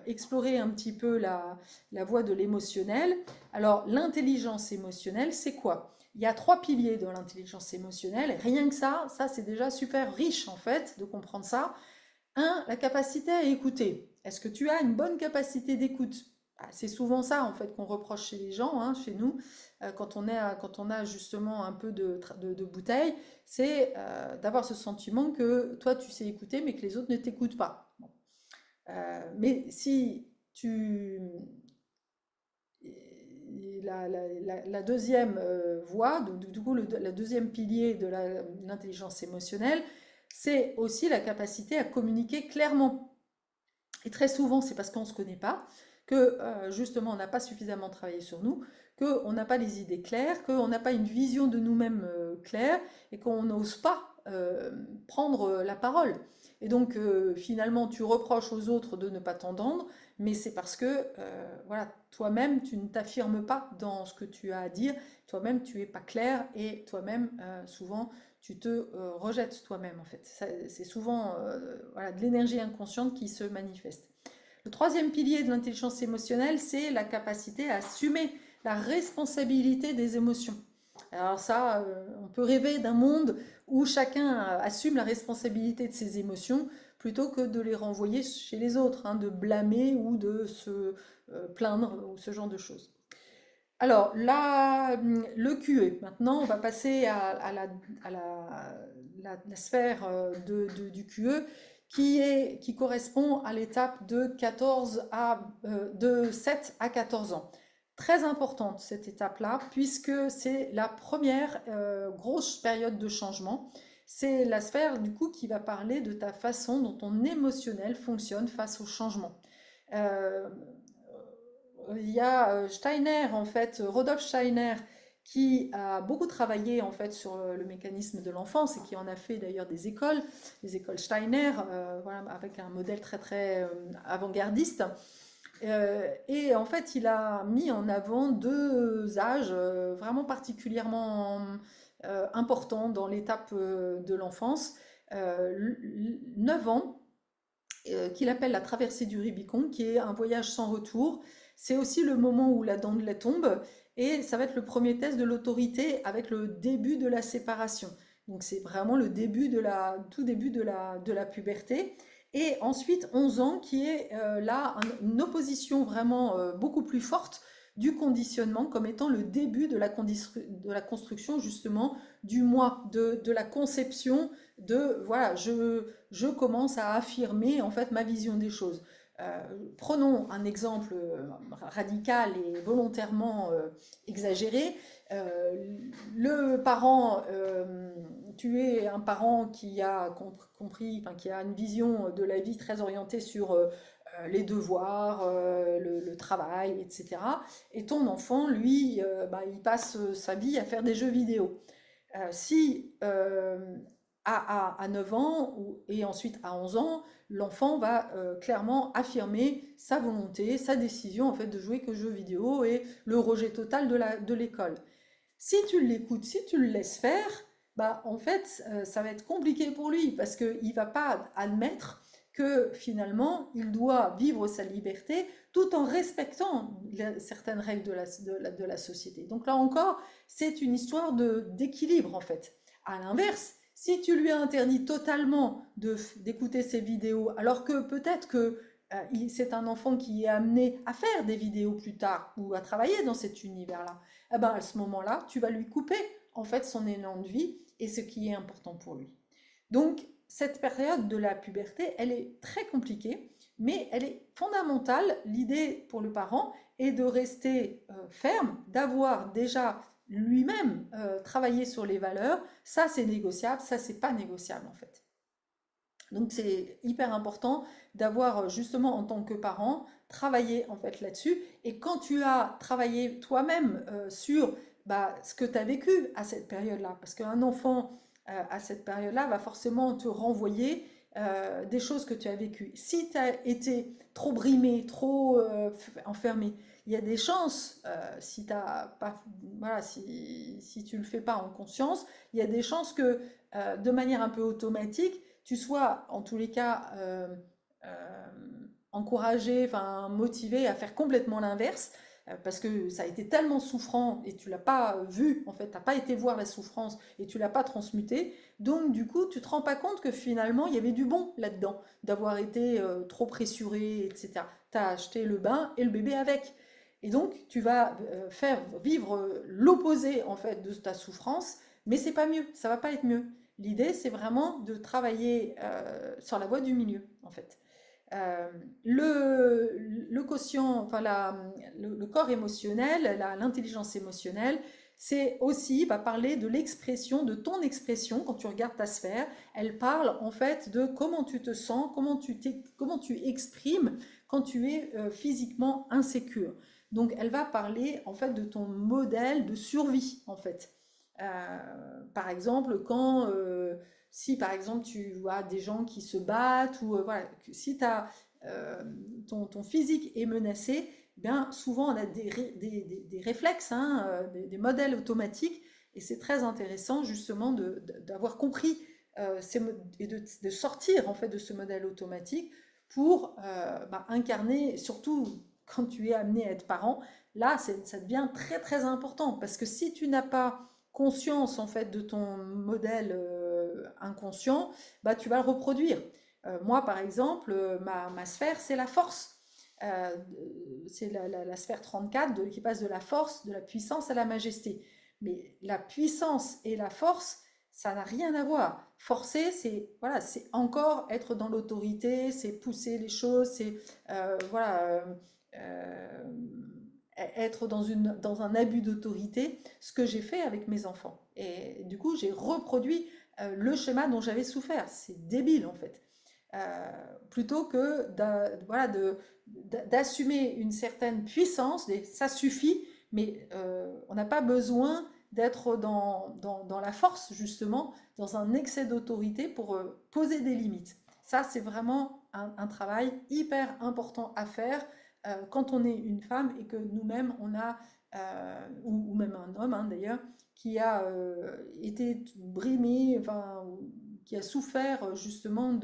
explorer un petit peu la voie de l'émotionnel. Alors, l'intelligence émotionnelle, c'est quoi? Il y a 3 piliers dans l'intelligence émotionnelle. Rien que ça c'est déjà super riche en fait de comprendre ça. Un, la capacité à écouter. Est-ce que tu as une bonne capacité d'écoute? Bah, c'est souvent ça en fait qu'on reproche chez les gens, hein, chez nous, quand on a justement un peu de bouteille, c'est d'avoir ce sentiment que toi tu sais écouter mais que les autres ne t'écoutent pas. Bon. Mais si tu... La deuxième voie, du coup le deuxième pilier de l'intelligence émotionnelle, c'est aussi la capacité à communiquer clairement. Et très souvent, c'est parce qu'on ne se connaît pas, que justement on n'a pas suffisamment travaillé sur nous, qu'on n'a pas les idées claires, qu'on n'a pas une vision de nous-mêmes claire et qu'on n'ose pas prendre la parole. Et donc finalement, tu reproches aux autres de ne pas t'entendre, mais c'est parce que voilà, toi-même, tu ne t'affirmes pas dans ce que tu as à dire, toi-même, tu n'es pas clair et toi-même, souvent, tu te rejettes toi-même en fait. C'est souvent voilà, de l'énergie inconsciente qui se manifeste. Le troisième pilier de l'intelligence émotionnelle, c'est la capacité à assumer la responsabilité des émotions. Alors ça, on peut rêver d'un monde où chacun assume la responsabilité de ses émotions plutôt que de les renvoyer chez les autres, hein, de blâmer ou de se plaindre ou ce genre de choses. Alors, le QE. Maintenant, on va passer à la sphère du QE qui correspond à l'étape de 7 à 14 ans. Très importante cette étape-là, puisque c'est la première grosse période de changement. C'est la sphère du coup qui va parler de ta façon dont ton émotionnel fonctionne face au changement. Euh, il y a Steiner, en fait, Rodolphe Steiner, qui a beaucoup travaillé en fait sur le mécanisme de l'enfance et qui en a fait d'ailleurs des écoles Steiner, voilà, avec un modèle très très avant-gardiste. Et en fait, il a mis en avant deux âges vraiment particulièrement importants dans l'étape de l'enfance. 9 ans, qu'il appelle la traversée du Rubicon, qui est un voyage sans retour. C'est aussi le moment où la dent de lait tombe, et ça va être le premier test de l'autorité avec le début de la séparation. Donc c'est vraiment le début tout début de la puberté. Et ensuite 11 ans qui est là une opposition vraiment beaucoup plus forte du conditionnement comme étant le début de la construction justement du moi, de la conception voilà, je commence à affirmer en fait ma vision des choses. Euh, Prenons un exemple radical et volontairement exagéré. Le parent, tu es un parent qui a compris, enfin, qui a une vision de la vie très orientée sur les devoirs, le travail, etc. Et ton enfant, lui, bah, il passe sa vie à faire des jeux vidéo. Si à 9 ans et ensuite à 11 ans, l'enfant va clairement affirmer sa volonté, sa décision en fait de jouer que jeux vidéo et le rejet total de l'école. Si tu l'écoutes, si tu le laisses faire, bah en fait ça va être compliqué pour lui parce qu'il ne va pas admettre que finalement il doit vivre sa liberté tout en respectant certaines règles de la société. Donc là encore, c'est une histoire d'équilibre en fait. À l'inverse, si tu lui as interdit totalement d'écouter ces vidéos, alors que peut-être que c'est un enfant qui est amené à faire des vidéos plus tard ou à travailler dans cet univers-là, eh ben, à ce moment-là, tu vas lui couper en fait son élan de vie et ce qui est important pour lui. Donc, cette période de la puberté, elle est très compliquée, mais elle est fondamentale. L'idée pour le parent est de rester ferme, d'avoir déjà lui-même travaillé sur les valeurs. Ça, c'est négociable, ça, c'est pas négociable en fait. Donc c'est hyper important d'avoir justement en tant que parent travaillé en fait là-dessus. Et quand tu as travaillé toi-même sur bah, ce que tu as vécu à cette période-là, parce qu'un enfant à cette période-là va forcément te renvoyer des choses que tu as vécues. Si tu as été trop brimé, trop enfermé, il y a des chances, si, t'as pas, voilà, si tu ne le fais pas en conscience, il y a des chances que de manière un peu automatique, tu sois en tous les cas euh, encouragé, enfin motivé à faire complètement l'inverse, parce que ça a été tellement souffrant et tu l'as pas vu, en fait, tu n'as pas été voir la souffrance et tu l'as pas transmuté. Donc du coup, tu te rends pas compte que finalement, il y avait du bon là-dedans, d'avoir été trop pressuré, etc. Tu as acheté le bain et le bébé avec. Et donc, tu vas faire vivre l'opposé en fait de ta souffrance, mais c'est pas mieux, ça va pas être mieux. L'idée, c'est vraiment de travailler sur la voie du milieu, en fait. Euh, le quotient, enfin le corps émotionnel, l'intelligence émotionnelle, c'est aussi va parler de l'expression, de ton expression quand tu regardes ta sphère. Elle parle en fait de comment tu te sens, comment tu exprimes quand tu es physiquement insécure. Donc elle va parler en fait de ton modèle de survie en fait. Par exemple, si par exemple tu vois des gens qui se battent ou voilà, si ton physique est menacé, bien souvent on a des réflexes, hein, des modèles automatiques et c'est très intéressant justement d'avoir compris et de sortir en fait de ce modèle automatique pour bah, incarner, surtout quand tu es amené à être parent, là ça devient très très important parce que si tu n'as pas conscience en fait de ton modèle inconscient, bah, tu vas le reproduire. Moi, par exemple, ma sphère, c'est la force. Euh, c'est la sphère 34 qui passe de la force, de la puissance à la majesté. Mais la puissance et la force, ça n'a rien à voir. Forcer, c'est voilà, c'est encore être dans l'autorité, c'est pousser les choses, c'est voilà, euh, être dans un abus d'autorité, ce que j'ai fait avec mes enfants. Et du coup, j'ai reproduit le schéma dont j'avais souffert. C'est débile en fait. Euh, Plutôt que voilà, d'assumer une certaine puissance, ça suffit, mais on n'a pas besoin d'être dans la force, justement, dans un excès d'autorité pour poser des limites. Ça, c'est vraiment un travail hyper important à faire quand on est une femme et que nous-mêmes, on a, ou même un homme hein, d'ailleurs, qui a été brimé, enfin, qui a souffert justement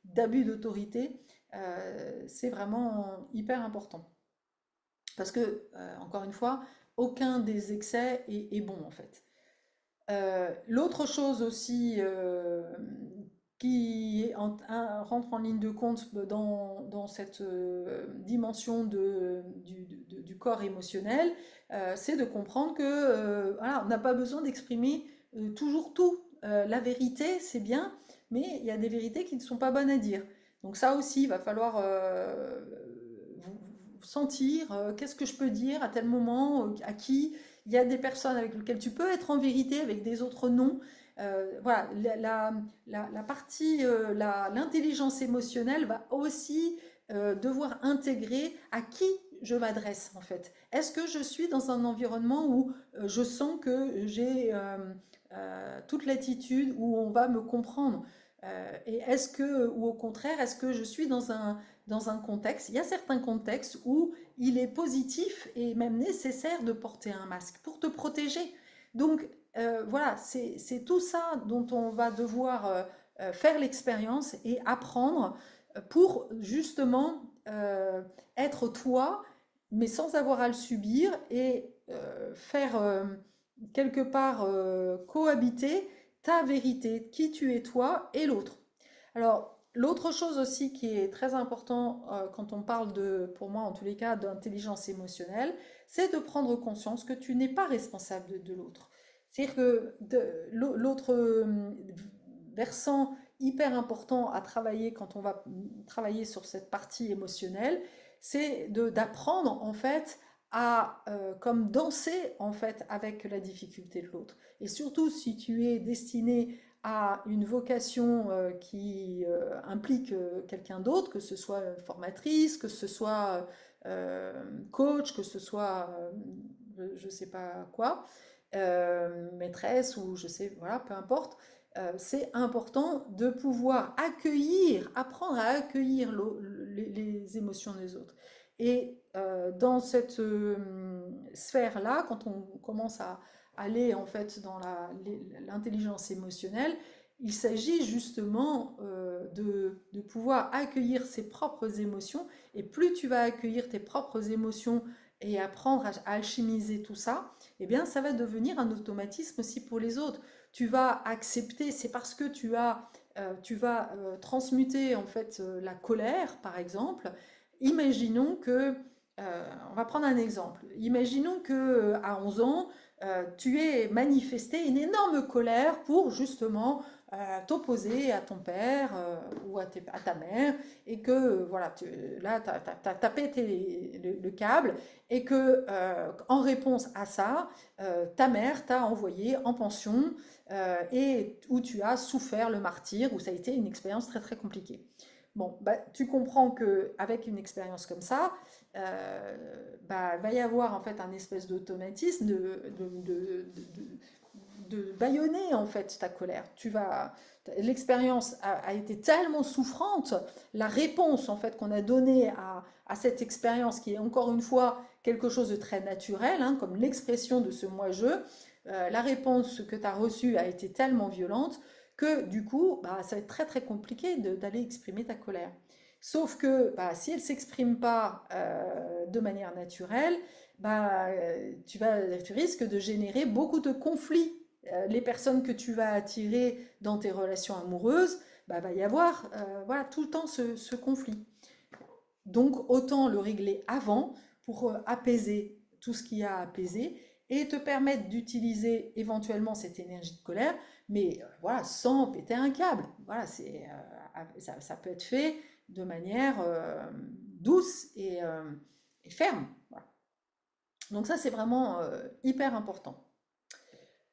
d'abus d'autorité, c'est vraiment hyper important. Parce que, encore une fois, aucun des excès est bon en fait. L'autre chose aussi qui rentre en ligne de compte dans cette dimension du corps émotionnel, c'est de comprendre que voilà, on n'a pas besoin d'exprimer toujours tout. La vérité, c'est bien, mais il y a des vérités qui ne sont pas bonnes à dire. Donc ça aussi, il va falloir sentir qu'est-ce que je peux dire à tel moment, à qui. Il y a des personnes avec lesquelles tu peux être en vérité, avec des autres non. Voilà, la partie, l'intelligence émotionnelle va aussi devoir intégrer à qui je m'adresse en fait. Est-ce que je suis dans un environnement où je sens que j'ai toute l'attitude, où on va me comprendre? Et est-ce que, ou au contraire, est-ce que je suis dans un contexte, il y a certains contextes où il est positif et même nécessaire de porter un masque pour te protéger. Donc voilà, c'est tout ça dont on va devoir faire l'expérience et apprendre pour justement être toi, mais sans avoir à le subir et faire quelque part cohabiter ta vérité, qui tu es toi et l'autre. Alors, l'autre chose aussi qui est très important quand on parle de, pour moi en tous les cas, d'intelligence émotionnelle, c'est de prendre conscience que tu n'es pas responsable de l'autre. C'est-à-dire que l'autre versant hyper important à travailler quand on va travailler sur cette partie émotionnelle, c'est d'apprendre en fait à comme danser en fait avec la difficulté de l'autre. Et surtout si tu es destiné à une vocation qui implique quelqu'un d'autre, que ce soit formatrice, que ce soit coach, que ce soit je ne sais pas quoi, maîtresse ou je sais, voilà, peu importe, c'est important de pouvoir accueillir, apprendre à accueillir les émotions des autres. Et dans cette sphère-là, quand on commence à aller en fait dans l'intelligence émotionnelle, il s'agit justement de pouvoir accueillir ses propres émotions. Et plus tu vas accueillir tes propres émotions et apprendre à alchimiser tout ça, eh bien, ça va devenir un automatisme aussi pour les autres. Tu vas accepter, c'est parce que tu vas transmuter en fait la colère, par exemple. Imaginons que, on va prendre un exemple. Imaginons que à 11 ans, tu aies manifesté une énorme colère pour justement t'opposer à ton père ou à ta mère et que voilà, là, tu as pété le câble et que en réponse à ça, ta mère t'a envoyé en pension et où tu as souffert le martyre, où ça a été une expérience très très compliquée. Bon, bah, tu comprends qu'avec une expérience comme ça, bah, va y avoir en fait un espèce d'automatisme de bâillonner en fait ta colère. L'expérience a été tellement souffrante, la réponse en fait qu'on a donnée à cette expérience qui est encore une fois quelque chose de très naturel, hein, comme l'expression de ce moi-je, la réponse que tu as reçue a été tellement violente que du coup, bah, ça va être très très compliqué d'aller exprimer ta colère. Sauf que bah, si elle ne s'exprime pas de manière naturelle, bah, tu risques de générer beaucoup de conflits. Les personnes que tu vas attirer dans tes relations amoureuses, bah, va y avoir voilà, tout le temps ce conflit. Donc autant le régler avant pour apaiser tout ce qu'il y a à apaiser et te permettre d'utiliser éventuellement cette énergie de colère, mais voilà, sans péter un câble. Voilà, ça peut être fait de manière douce et ferme. Voilà. Donc ça, c'est vraiment hyper important.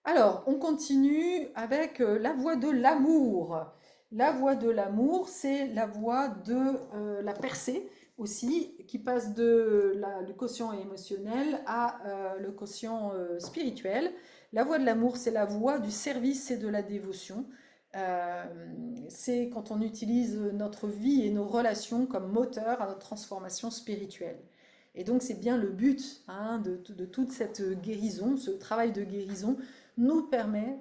Alors, on continue avec la voie de l'amour. La voie de l'amour, c'est la voie de la percée aussi, qui passe du quotient émotionnel à le quotient spirituel. La voie de l'amour, c'est la voie du service et de la dévotion. Euh, c'est quand on utilise notre vie et nos relations comme moteur à notre transformation spirituelle. Et donc c'est bien le but hein, de toute cette guérison, ce travail de guérison nous permet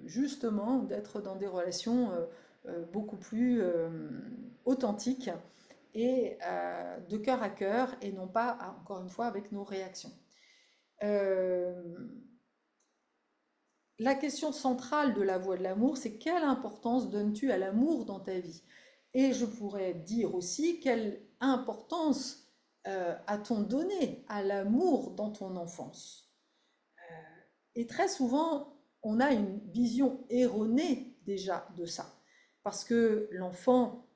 justement d'être dans des relations beaucoup plus authentiques et de cœur à cœur et non pas, encore une fois, avec nos réactions. Euh, la question centrale de la voie de l'amour, c'est quelle importance donnes-tu à l'amour dans ta vie? Et je pourrais dire aussi quelle importance a-t-on donné à l'amour dans ton enfance? Et très souvent, on a une vision erronée déjà de ça. Parce que l'enfant,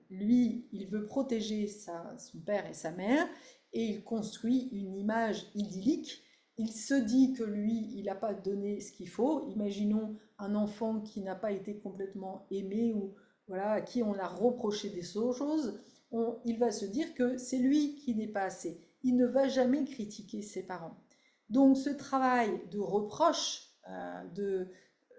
lui, il veut protéger son père et sa mère et il construit une image idyllique. Il se dit que lui, il n'a pas donné ce qu'il faut. Imaginons un enfant qui n'a pas été complètement aimé ou voilà, à qui on a reproché des choses, il va se dire que c'est lui qui n'est pas assez. Il ne va jamais critiquer ses parents. Donc ce travail de reproche, de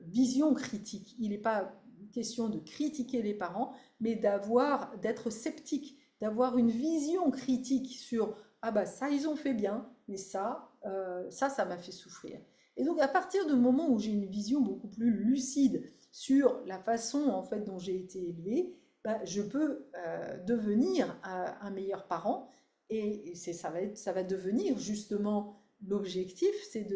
vision critique, il n'est pas question de critiquer les parents, mais d'être sceptique, d'avoir une vision critique sur ah bah ça ils ont fait bien, mais ça m'a fait souffrir. Et donc à partir du moment où j'ai une vision beaucoup plus lucide sur la façon en fait dont j'ai été élevée, bah, je peux devenir un meilleur parent et ça va devenir justement l'objectif, c'est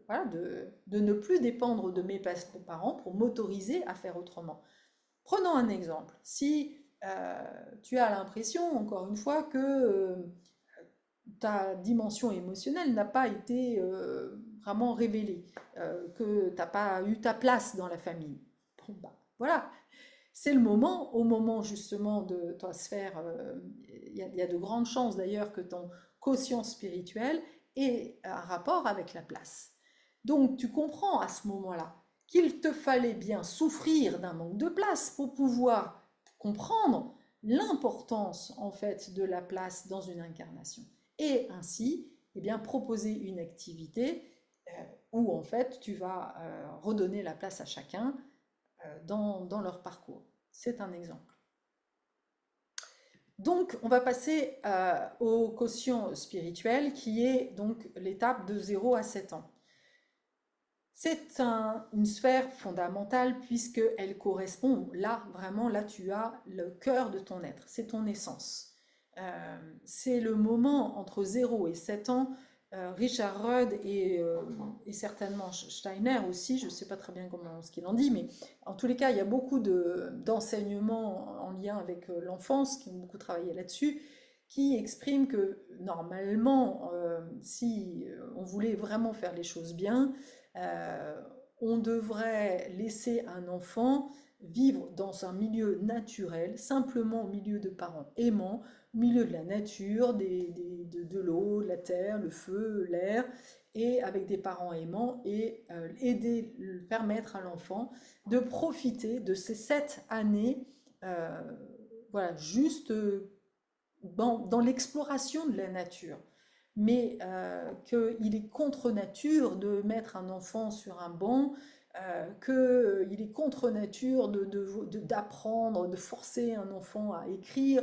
voilà, de ne plus dépendre de mes parents pour m'autoriser à faire autrement. Prenons un exemple. Si tu as l'impression, encore une fois, que ta dimension émotionnelle n'a pas été vraiment révélée, que tu n'as pas eu ta place dans la famille. Bon, bah, voilà, c'est le moment, au moment justement de ta sphère, y a de grandes chances d'ailleurs que ton quotient spirituel ait un rapport avec la place. Donc tu comprends à ce moment-là qu'il te fallait bien souffrir d'un manque de place pour pouvoir comprendre l'importance en fait de la place dans une incarnation et ainsi eh bien, proposer une activité où en fait tu vas redonner la place à chacun dans leur parcours. C'est un exemple. Donc, on va passer au quotient spirituel qui est donc l'étape de 0 à 7 ans. C'est une sphère fondamentale puisqu'elle correspond, là, vraiment, là, tu as le cœur de ton être, c'est ton essence. C'est le moment entre 0 et 7 ans. Richard Rudd et certainement Steiner aussi, je ne sais pas très bien ce qu'il en dit, mais en tous les cas, il y a beaucoup d'enseignements en lien avec l'enfance qui ont beaucoup travaillé là-dessus, qui expriment que normalement, si on voulait vraiment faire les choses bien, euh, on devrait laisser un enfant vivre dans un milieu naturel, simplement au milieu de parents aimants, au milieu de la nature, de l'eau, de la terre, le feu, l'air, et avec des parents aimants, et permettre à l'enfant de profiter de ces 7 années, euh, voilà, juste dans l'exploration de la nature. Mais qu'il est contre nature de mettre un enfant sur un banc, qu'il est contre nature d'apprendre, de forcer un enfant à écrire,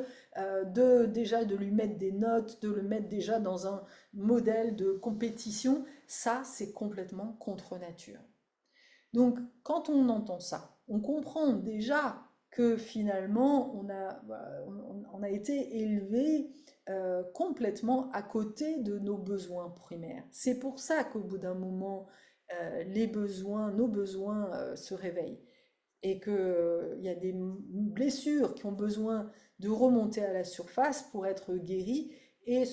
déjà de lui mettre des notes, de le mettre déjà dans un modèle de compétition, ça c'est complètement contre nature. Donc quand on entend ça, on comprend déjà que finalement on a été élevé complètement à côté de nos besoins primaires. C'est pour ça qu'au bout d'un moment, nos besoins se réveillent et qu'il y a des blessures qui ont besoin de remonter à la surface pour être guéries et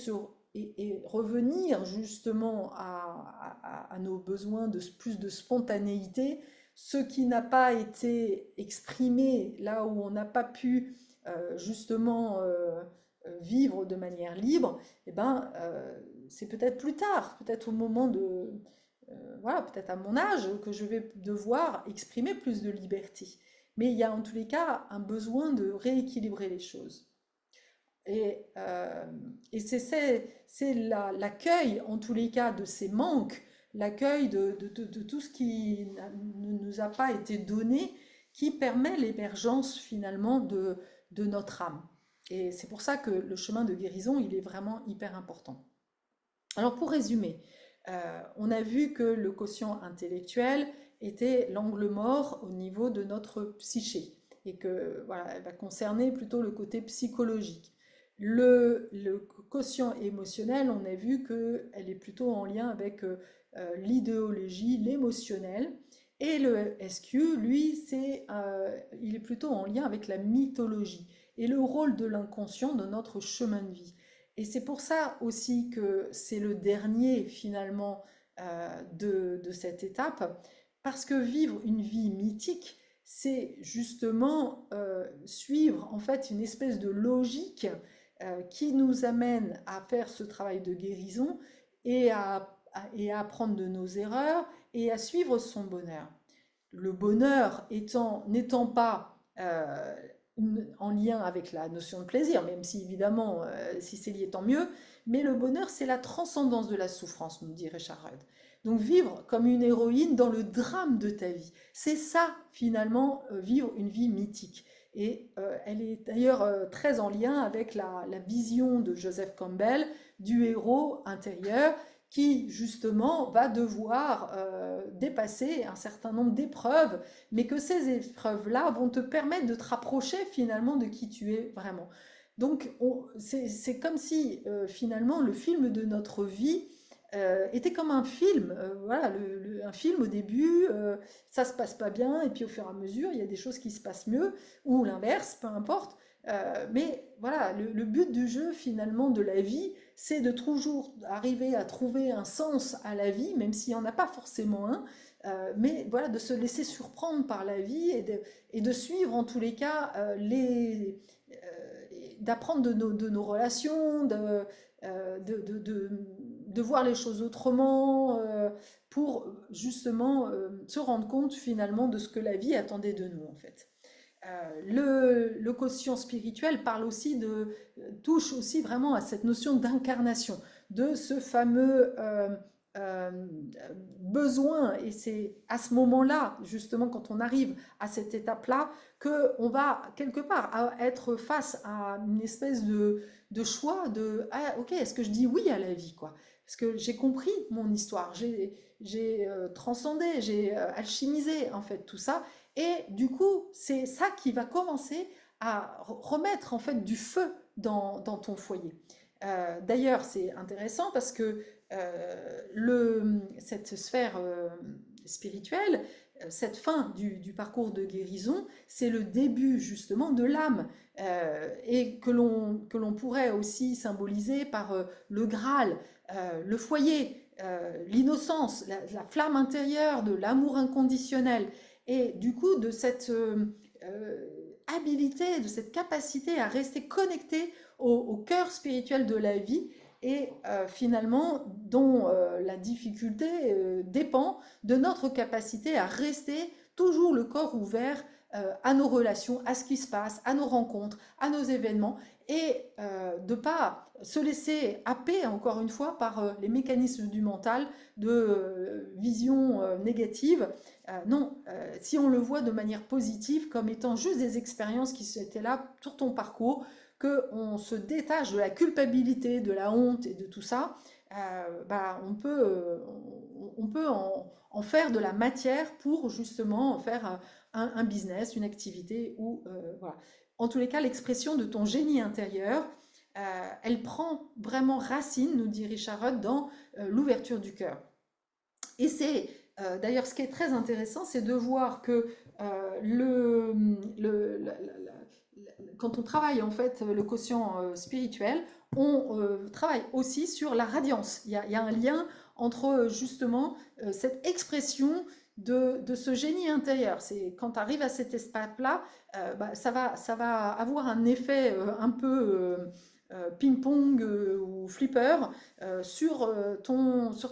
revenir justement à nos besoins de plus de spontanéité, ce qui n'a pas été exprimé là où on n'a pas pu justement vivre de manière libre, eh ben, c'est peut-être plus tard, peut-être au moment voilà, peut-être à mon âge, que je vais devoir exprimer plus de liberté. Mais il y a en tous les cas un besoin de rééquilibrer les choses. Et c'est l'accueil, en tous les cas, de ces manques, l'accueil de tout ce qui ne nous a pas été donné, qui permet l'émergence finalement de notre âme. Et c'est pour ça que le chemin de guérison, il est vraiment hyper important. Alors pour résumer, on a vu que le quotient intellectuel était l'angle mort au niveau de notre psyché et que voilà, elle va concerner plutôt le côté psychologique. Le quotient émotionnel, on a vu qu'elle est plutôt en lien avec l'idéologie, l'émotionnel. Et le SQ, lui, il est plutôt en lien avec la mythologie et le rôle de l'inconscient dans notre chemin de vie. Et c'est pour ça aussi que c'est le dernier finalement de cette étape, parce que vivre une vie mythique, c'est justement suivre en fait une espèce de logique qui nous amène à faire ce travail de guérison et à apprendre de nos erreurs et à suivre son bonheur. Le bonheur n'étant pas en lien avec la notion de plaisir, même si évidemment, si c'est lié, tant mieux. Mais le bonheur, c'est la transcendance de la souffrance, nous dit Richard Rudd. Donc vivre comme une héroïne dans le drame de ta vie, c'est ça finalement, vivre une vie mythique. Et elle est d'ailleurs très en lien avec la vision de Joseph Campbell du héros intérieur qui justement va devoir dépasser un certain nombre d'épreuves, mais que ces épreuves-là vont te permettre de te rapprocher finalement de qui tu es vraiment. Donc c'est comme si finalement le film de notre vie était comme un film. Voilà, un film au début, ça se passe pas bien, et puis au fur et à mesure, il y a des choses qui se passent mieux, ou l'inverse, peu importe. Mais voilà, le but du jeu finalement de la vie, c'est de toujours arriver à trouver un sens à la vie, même s'il n'y en a pas forcément un, mais voilà, de se laisser surprendre par la vie et de suivre en tous les cas d'apprendre de nos relations, de voir les choses autrement, pour justement se rendre compte finalement de ce que la vie attendait de nous en fait. Le quotient spirituel parle aussi touche aussi vraiment à cette notion d'incarnation, de ce fameux euh, besoin, et c'est à ce moment-là, justement, quand on arrive à cette étape-là, qu'on va quelque part être face à une espèce de choix de ah, ok, est-ce que je dis oui à la vie, quoi? Parce que j'ai compris mon histoire, j'ai transcendé, j'ai alchimisé en fait tout ça, et du coup, c'est ça qui va commencer à remettre en fait du feu dans ton foyer. D'ailleurs, c'est intéressant parce que cette sphère spirituelle, cette fin du parcours de guérison, c'est le début justement de l'âme, et que l'on pourrait aussi symboliser par le Graal, le foyer, l'innocence, la flamme intérieure de l'amour inconditionnel. Et du coup, de cette habilité, de cette capacité à rester connecté au cœur spirituel de la vie, et finalement dont la difficulté dépend de notre capacité à rester toujours le corps ouvert à nos relations, à ce qui se passe, à nos rencontres, à nos événements, et de ne pas se laisser happer, encore une fois, par les mécanismes du mental de vision négative. Non, si on le voit de manière positive, comme étant juste des expériences qui étaient là sur ton parcours, qu'on se détache de la culpabilité, de la honte et de tout ça, bah, on peut en faire de la matière pour justement faire un business, une activité, ou voilà. En tous les cas, l'expression de ton génie intérieur, elle prend vraiment racine, nous dit Richard Rudd, dans l'ouverture du cœur. Et c'est d'ailleurs ce qui est très intéressant, c'est de voir que quand on travaille en fait le quotient spirituel, on travaille aussi sur la radiance. Il y a un lien entre justement cette expression de ce génie intérieur. C'est quand tu arrives à cet espace-là, bah, ça va avoir un effet un peu ping-pong ou flipper sur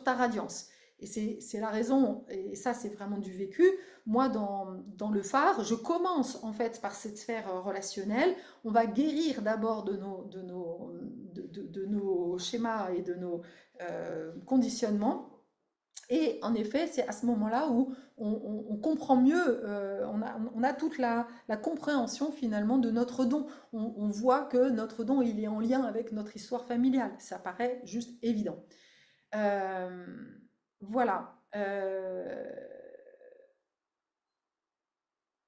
ta radiance. Et c'est la raison, et ça c'est vraiment du vécu. Moi, dans le phare, je commence en fait par cette sphère relationnelle. On va guérir d'abord de nos schémas et de nos conditionnements. Et en effet, c'est à ce moment-là où on comprend mieux, on a toute la compréhension finalement de notre don. On voit que notre don, il est en lien avec notre histoire familiale. Ça paraît juste évident. Euh, voilà.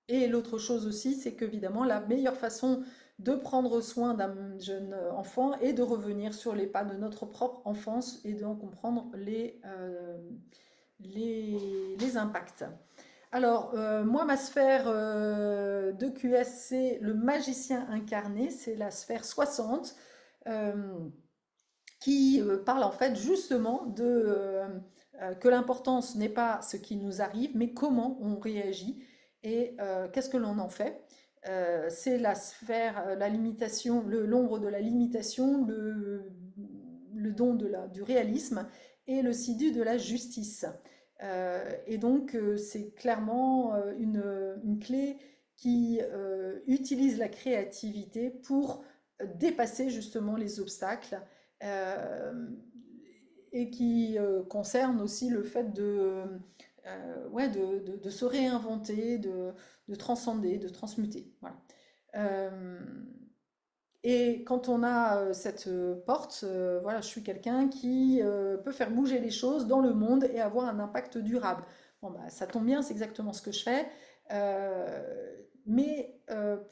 Et l'autre chose aussi, c'est qu'évidemment, la meilleure façon de prendre soin d'un jeune enfant est de revenir sur les pas de notre propre enfance et d'en comprendre les impacts. Alors, moi, ma sphère de QS, c'est le magicien incarné, c'est la sphère 60, euh, qui parle en fait justement que l'importance n'est pas ce qui nous arrive, mais comment on réagit et qu'est-ce que l'on en fait. C'est la sphère, la limitation, l'ombre de la limitation, le don du réalisme et le sidu de la justice. Et donc, c'est clairement une clé qui utilise la créativité pour dépasser justement les obstacles euh, et qui concerne aussi le fait ouais, de se réinventer, de transcender, de transmuter. Voilà. Euh, et quand on a cette porte, voilà, je suis quelqu'un qui peut faire bouger les choses dans le monde et avoir un impact durable. Bon, bah, ça tombe bien, c'est exactement ce que je fais. Mais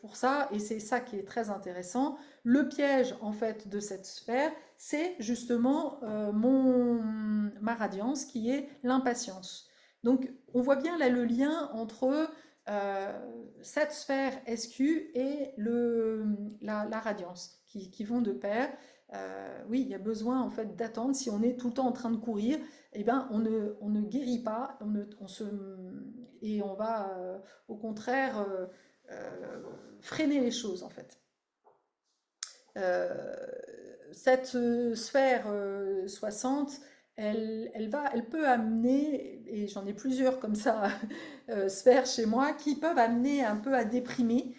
pour ça, et c'est ça qui est très intéressant, le piège en fait de cette sphère, c'est justement ma radiance qui est l'impatience. Donc on voit bien là le lien entre cette sphère SQ et la radiance qui vont de pair. Oui, il y a besoin en fait d'attendre. Si on est tout le temps en train de courir, eh ben, on ne guérit pas, et on va au contraire freiner les choses en fait. Euh, cette sphère 60, elle peut amener, et j'en ai plusieurs comme ça, sphères chez moi, qui peuvent amener un peu à déprimer,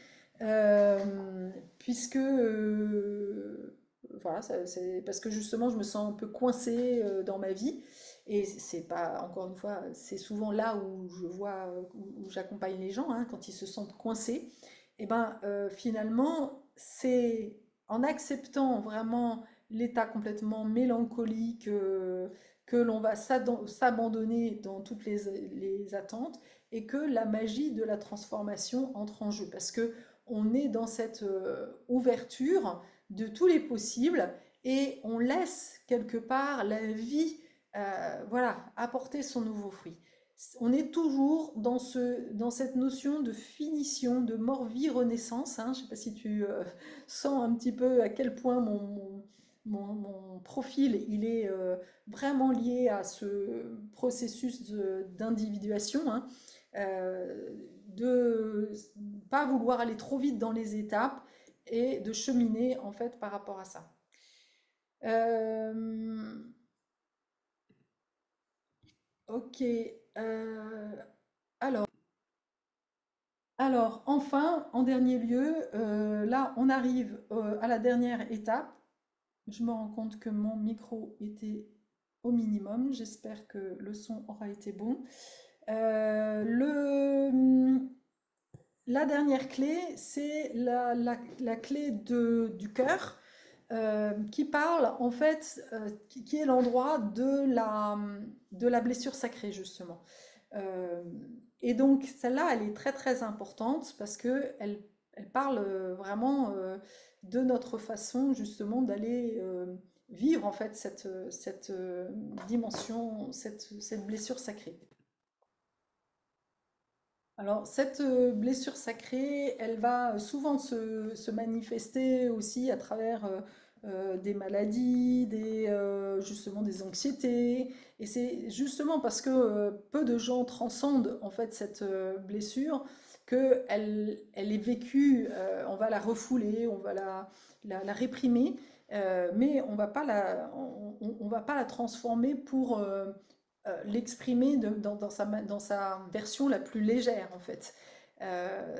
puisque, voilà, c'est parce que justement, je me sens un peu coincée dans ma vie. Et c'est pas, encore une fois, c'est souvent là où je vois, où j'accompagne les gens, hein, quand ils se sentent coincés. Et ben, finalement, c'est en acceptant vraiment l'état complètement mélancolique que l'on va s'abandonner dans toutes les attentes et que la magie de la transformation entre en jeu parce que on est dans cette ouverture de tous les possibles et on laisse quelque part la vie voilà, apporter son nouveau fruit. On est toujours dans cette notion de finition, de mort-vie, renaissance, hein. Je ne sais pas si tu sens un petit peu à quel point mon profil il est vraiment lié à ce processus d'individuation, hein, de pas vouloir aller trop vite dans les étapes et de cheminer en fait par rapport à ça. Euh, ok. euh, alors, enfin, en dernier lieu, là, on arrive à la dernière étape. Je me rends compte que mon micro était au minimum. J'espère que le son aura été bon. La dernière clé, c'est la clé du cœur qui parle en fait, qui est l'endroit de la blessure sacrée justement. Euh, et donc celle-là, elle est très très importante parce que elle parle vraiment de notre façon justement d'aller vivre en fait cette dimension, cette blessure sacrée. Alors, cette blessure sacrée, elle va souvent se manifester aussi à travers des maladies, justement des anxiétés. Et c'est justement parce que peu de gens transcendent en fait cette blessure elle est vécue, on va la refouler, on va la réprimer, mais on va pas la transformer pour l'exprimer dans sa version la plus légère en fait. Euh,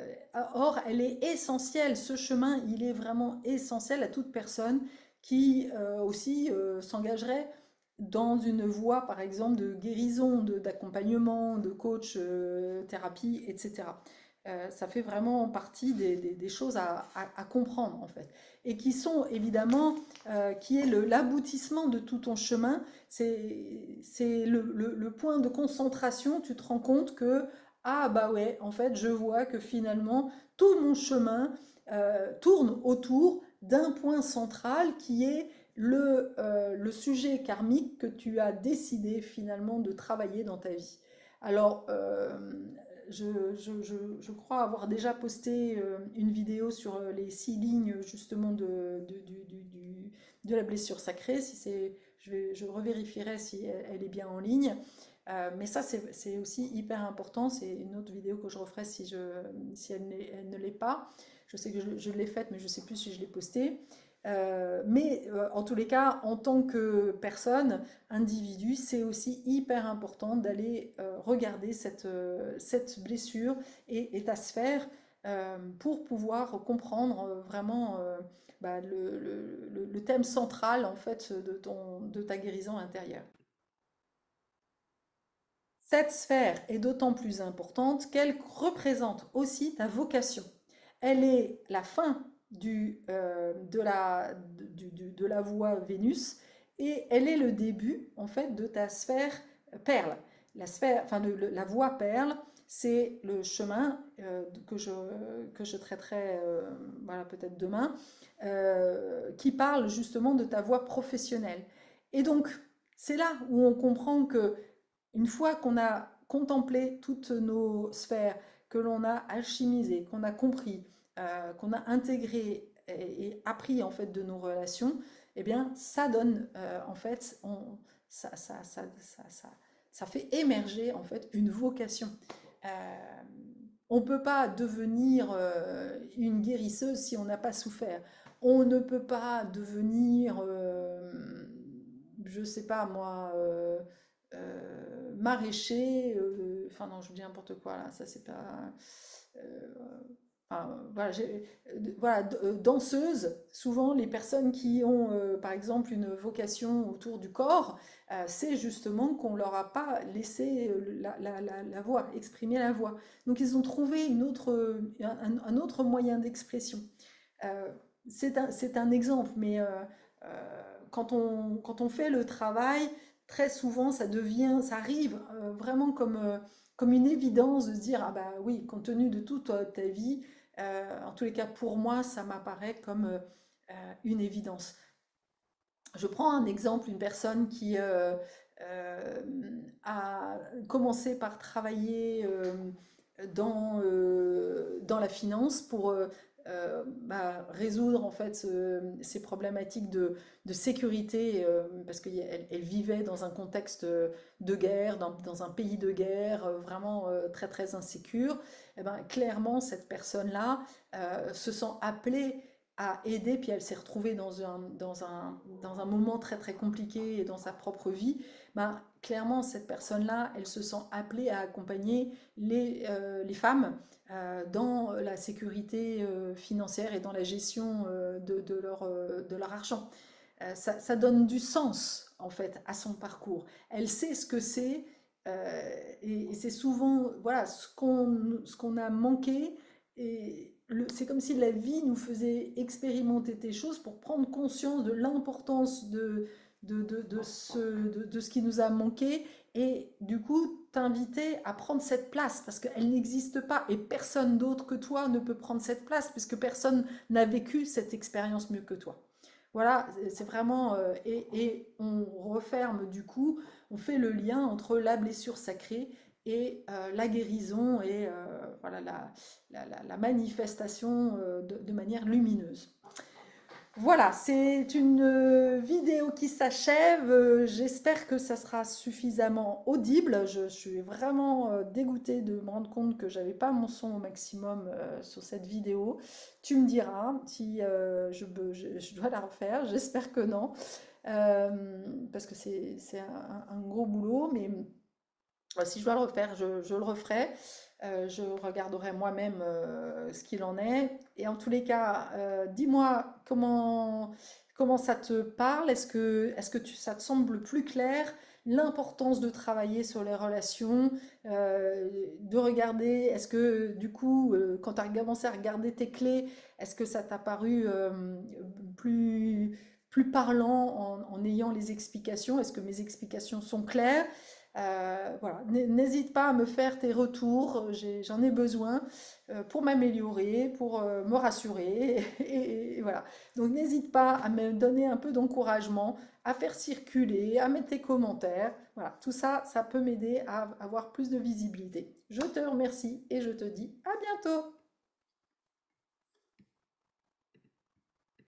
Or, elle est essentielle, ce chemin, il est vraiment essentiel à toute personne qui aussi s'engagerait dans une voie, par exemple, de guérison, d'accompagnement, de coach, thérapie, etc. Ça fait vraiment partie des choses à comprendre, en fait. Et qui sont évidemment, qui est l'aboutissement de tout ton chemin, c'est le point de concentration, tu te rends compte que, ah bah ouais, en fait, je vois que finalement, tout mon chemin tourne autour d'un point central qui est le sujet karmique que tu as décidé finalement de travailler dans ta vie. Alors, je crois avoir déjà posté une vidéo sur les 6 lignes justement de la blessure sacrée. Si c'est, je revérifierai si elle est bien en ligne. Mais ça, c'est aussi hyper important. C'est une autre vidéo que je referai si elle ne l'est pas. Je sais que je l'ai faite, mais je ne sais plus si je l'ai postée. En tous les cas, en tant que personne, individu, c'est aussi hyper important d'aller regarder cette blessure et ta sphère pour pouvoir comprendre vraiment bah, le thème central en fait de ta guérison intérieure. Cette sphère est d'autant plus importante qu'elle représente aussi ta vocation. Elle est la fin de la voie Vénus et elle est le début en fait de ta sphère perle. La sphère, enfin la voie perle, c'est le chemin que je traiterai voilà, peut-être demain, qui parle justement de ta voie professionnelle. Et donc, c'est là où on comprend que une fois qu'on a contemplé toutes nos sphères, que l'on a alchimisé, qu'on a compris, qu'on a intégré et appris en fait de nos relations, eh bien ça donne en fait, ça fait émerger en fait une vocation. Euh, on ne peut pas devenir une guérisseuse si on n'a pas souffert. On ne peut pas devenir, je ne sais pas moi, maraîcher, enfin non, je dis n'importe quoi là, ça c'est pas. euh, enfin, voilà, voilà, danseuse, souvent les personnes qui ont par exemple une vocation autour du corps, c'est justement qu'on leur a pas laissé la voix, exprimer la voix. Donc ils ont trouvé un autre moyen d'expression. Euh, c'est un exemple, mais quand on fait le travail, très souvent, ça arrive vraiment comme une évidence de se dire, ah bah oui, compte tenu de toute ta vie, en tous les cas pour moi, ça m'apparaît comme une évidence. Je prends un exemple, une personne qui euh, a commencé par travailler dans la finance pour bah, résoudre en fait ces problématiques de sécurité parce qu'elle vivait dans un contexte de guerre, dans un pays de guerre vraiment très très insécure. Et ben, clairement, cette personne-là se sent appelée à aider, puis elle s'est retrouvée dans un moment très très compliqué dans sa propre vie, ben, clairement cette personne-là, elle se sent appelée à accompagner les femmes dans la sécurité financière et dans la gestion de leur argent. Ça donne du sens en fait à son parcours. Elle sait ce que c'est et c'est souvent voilà, ce qu'on a manqué et c'est comme si la vie nous faisait expérimenter des choses pour prendre conscience de l'importance de ce qui nous a manqué et du coup t'inviter à prendre cette place parce qu'elle n'existe pas et personne d'autre que toi ne peut prendre cette place puisque personne n'a vécu cette expérience mieux que toi. Voilà, c'est vraiment et on referme du coup, on fait le lien entre la blessure sacrée et la guérison et voilà la manifestation de manière lumineuse. Voilà, c'est une vidéo qui s'achève. J'espère que ça sera suffisamment audible. Je suis vraiment dégoûtée de me rendre compte que j'avais pas mon son au maximum sur cette vidéo. Tu me diras si je dois la refaire. J'espère que non, parce que c'est un gros boulot. Mais si je dois le refaire, je le referai. Je regarderai moi-même ce qu'il en est. Et en tous les cas, dis-moi comment ça te parle. Ça te semble plus clair? L'importance de travailler sur les relations, de regarder, est-ce que du coup, quand tu as commencé à regarder tes clés, est-ce que ça t'a paru plus parlant en ayant les explications? Est-ce que mes explications sont claires? Voilà, n'hésite pas à me faire tes retours, j'en ai besoin pour m'améliorer, pour me rassurer. Et voilà. Donc n'hésite pas à me donner un peu d'encouragement, à faire circuler, à mettre tes commentaires. Voilà, tout ça, ça peut m'aider à avoir plus de visibilité. Je te remercie et je te dis à bientôt.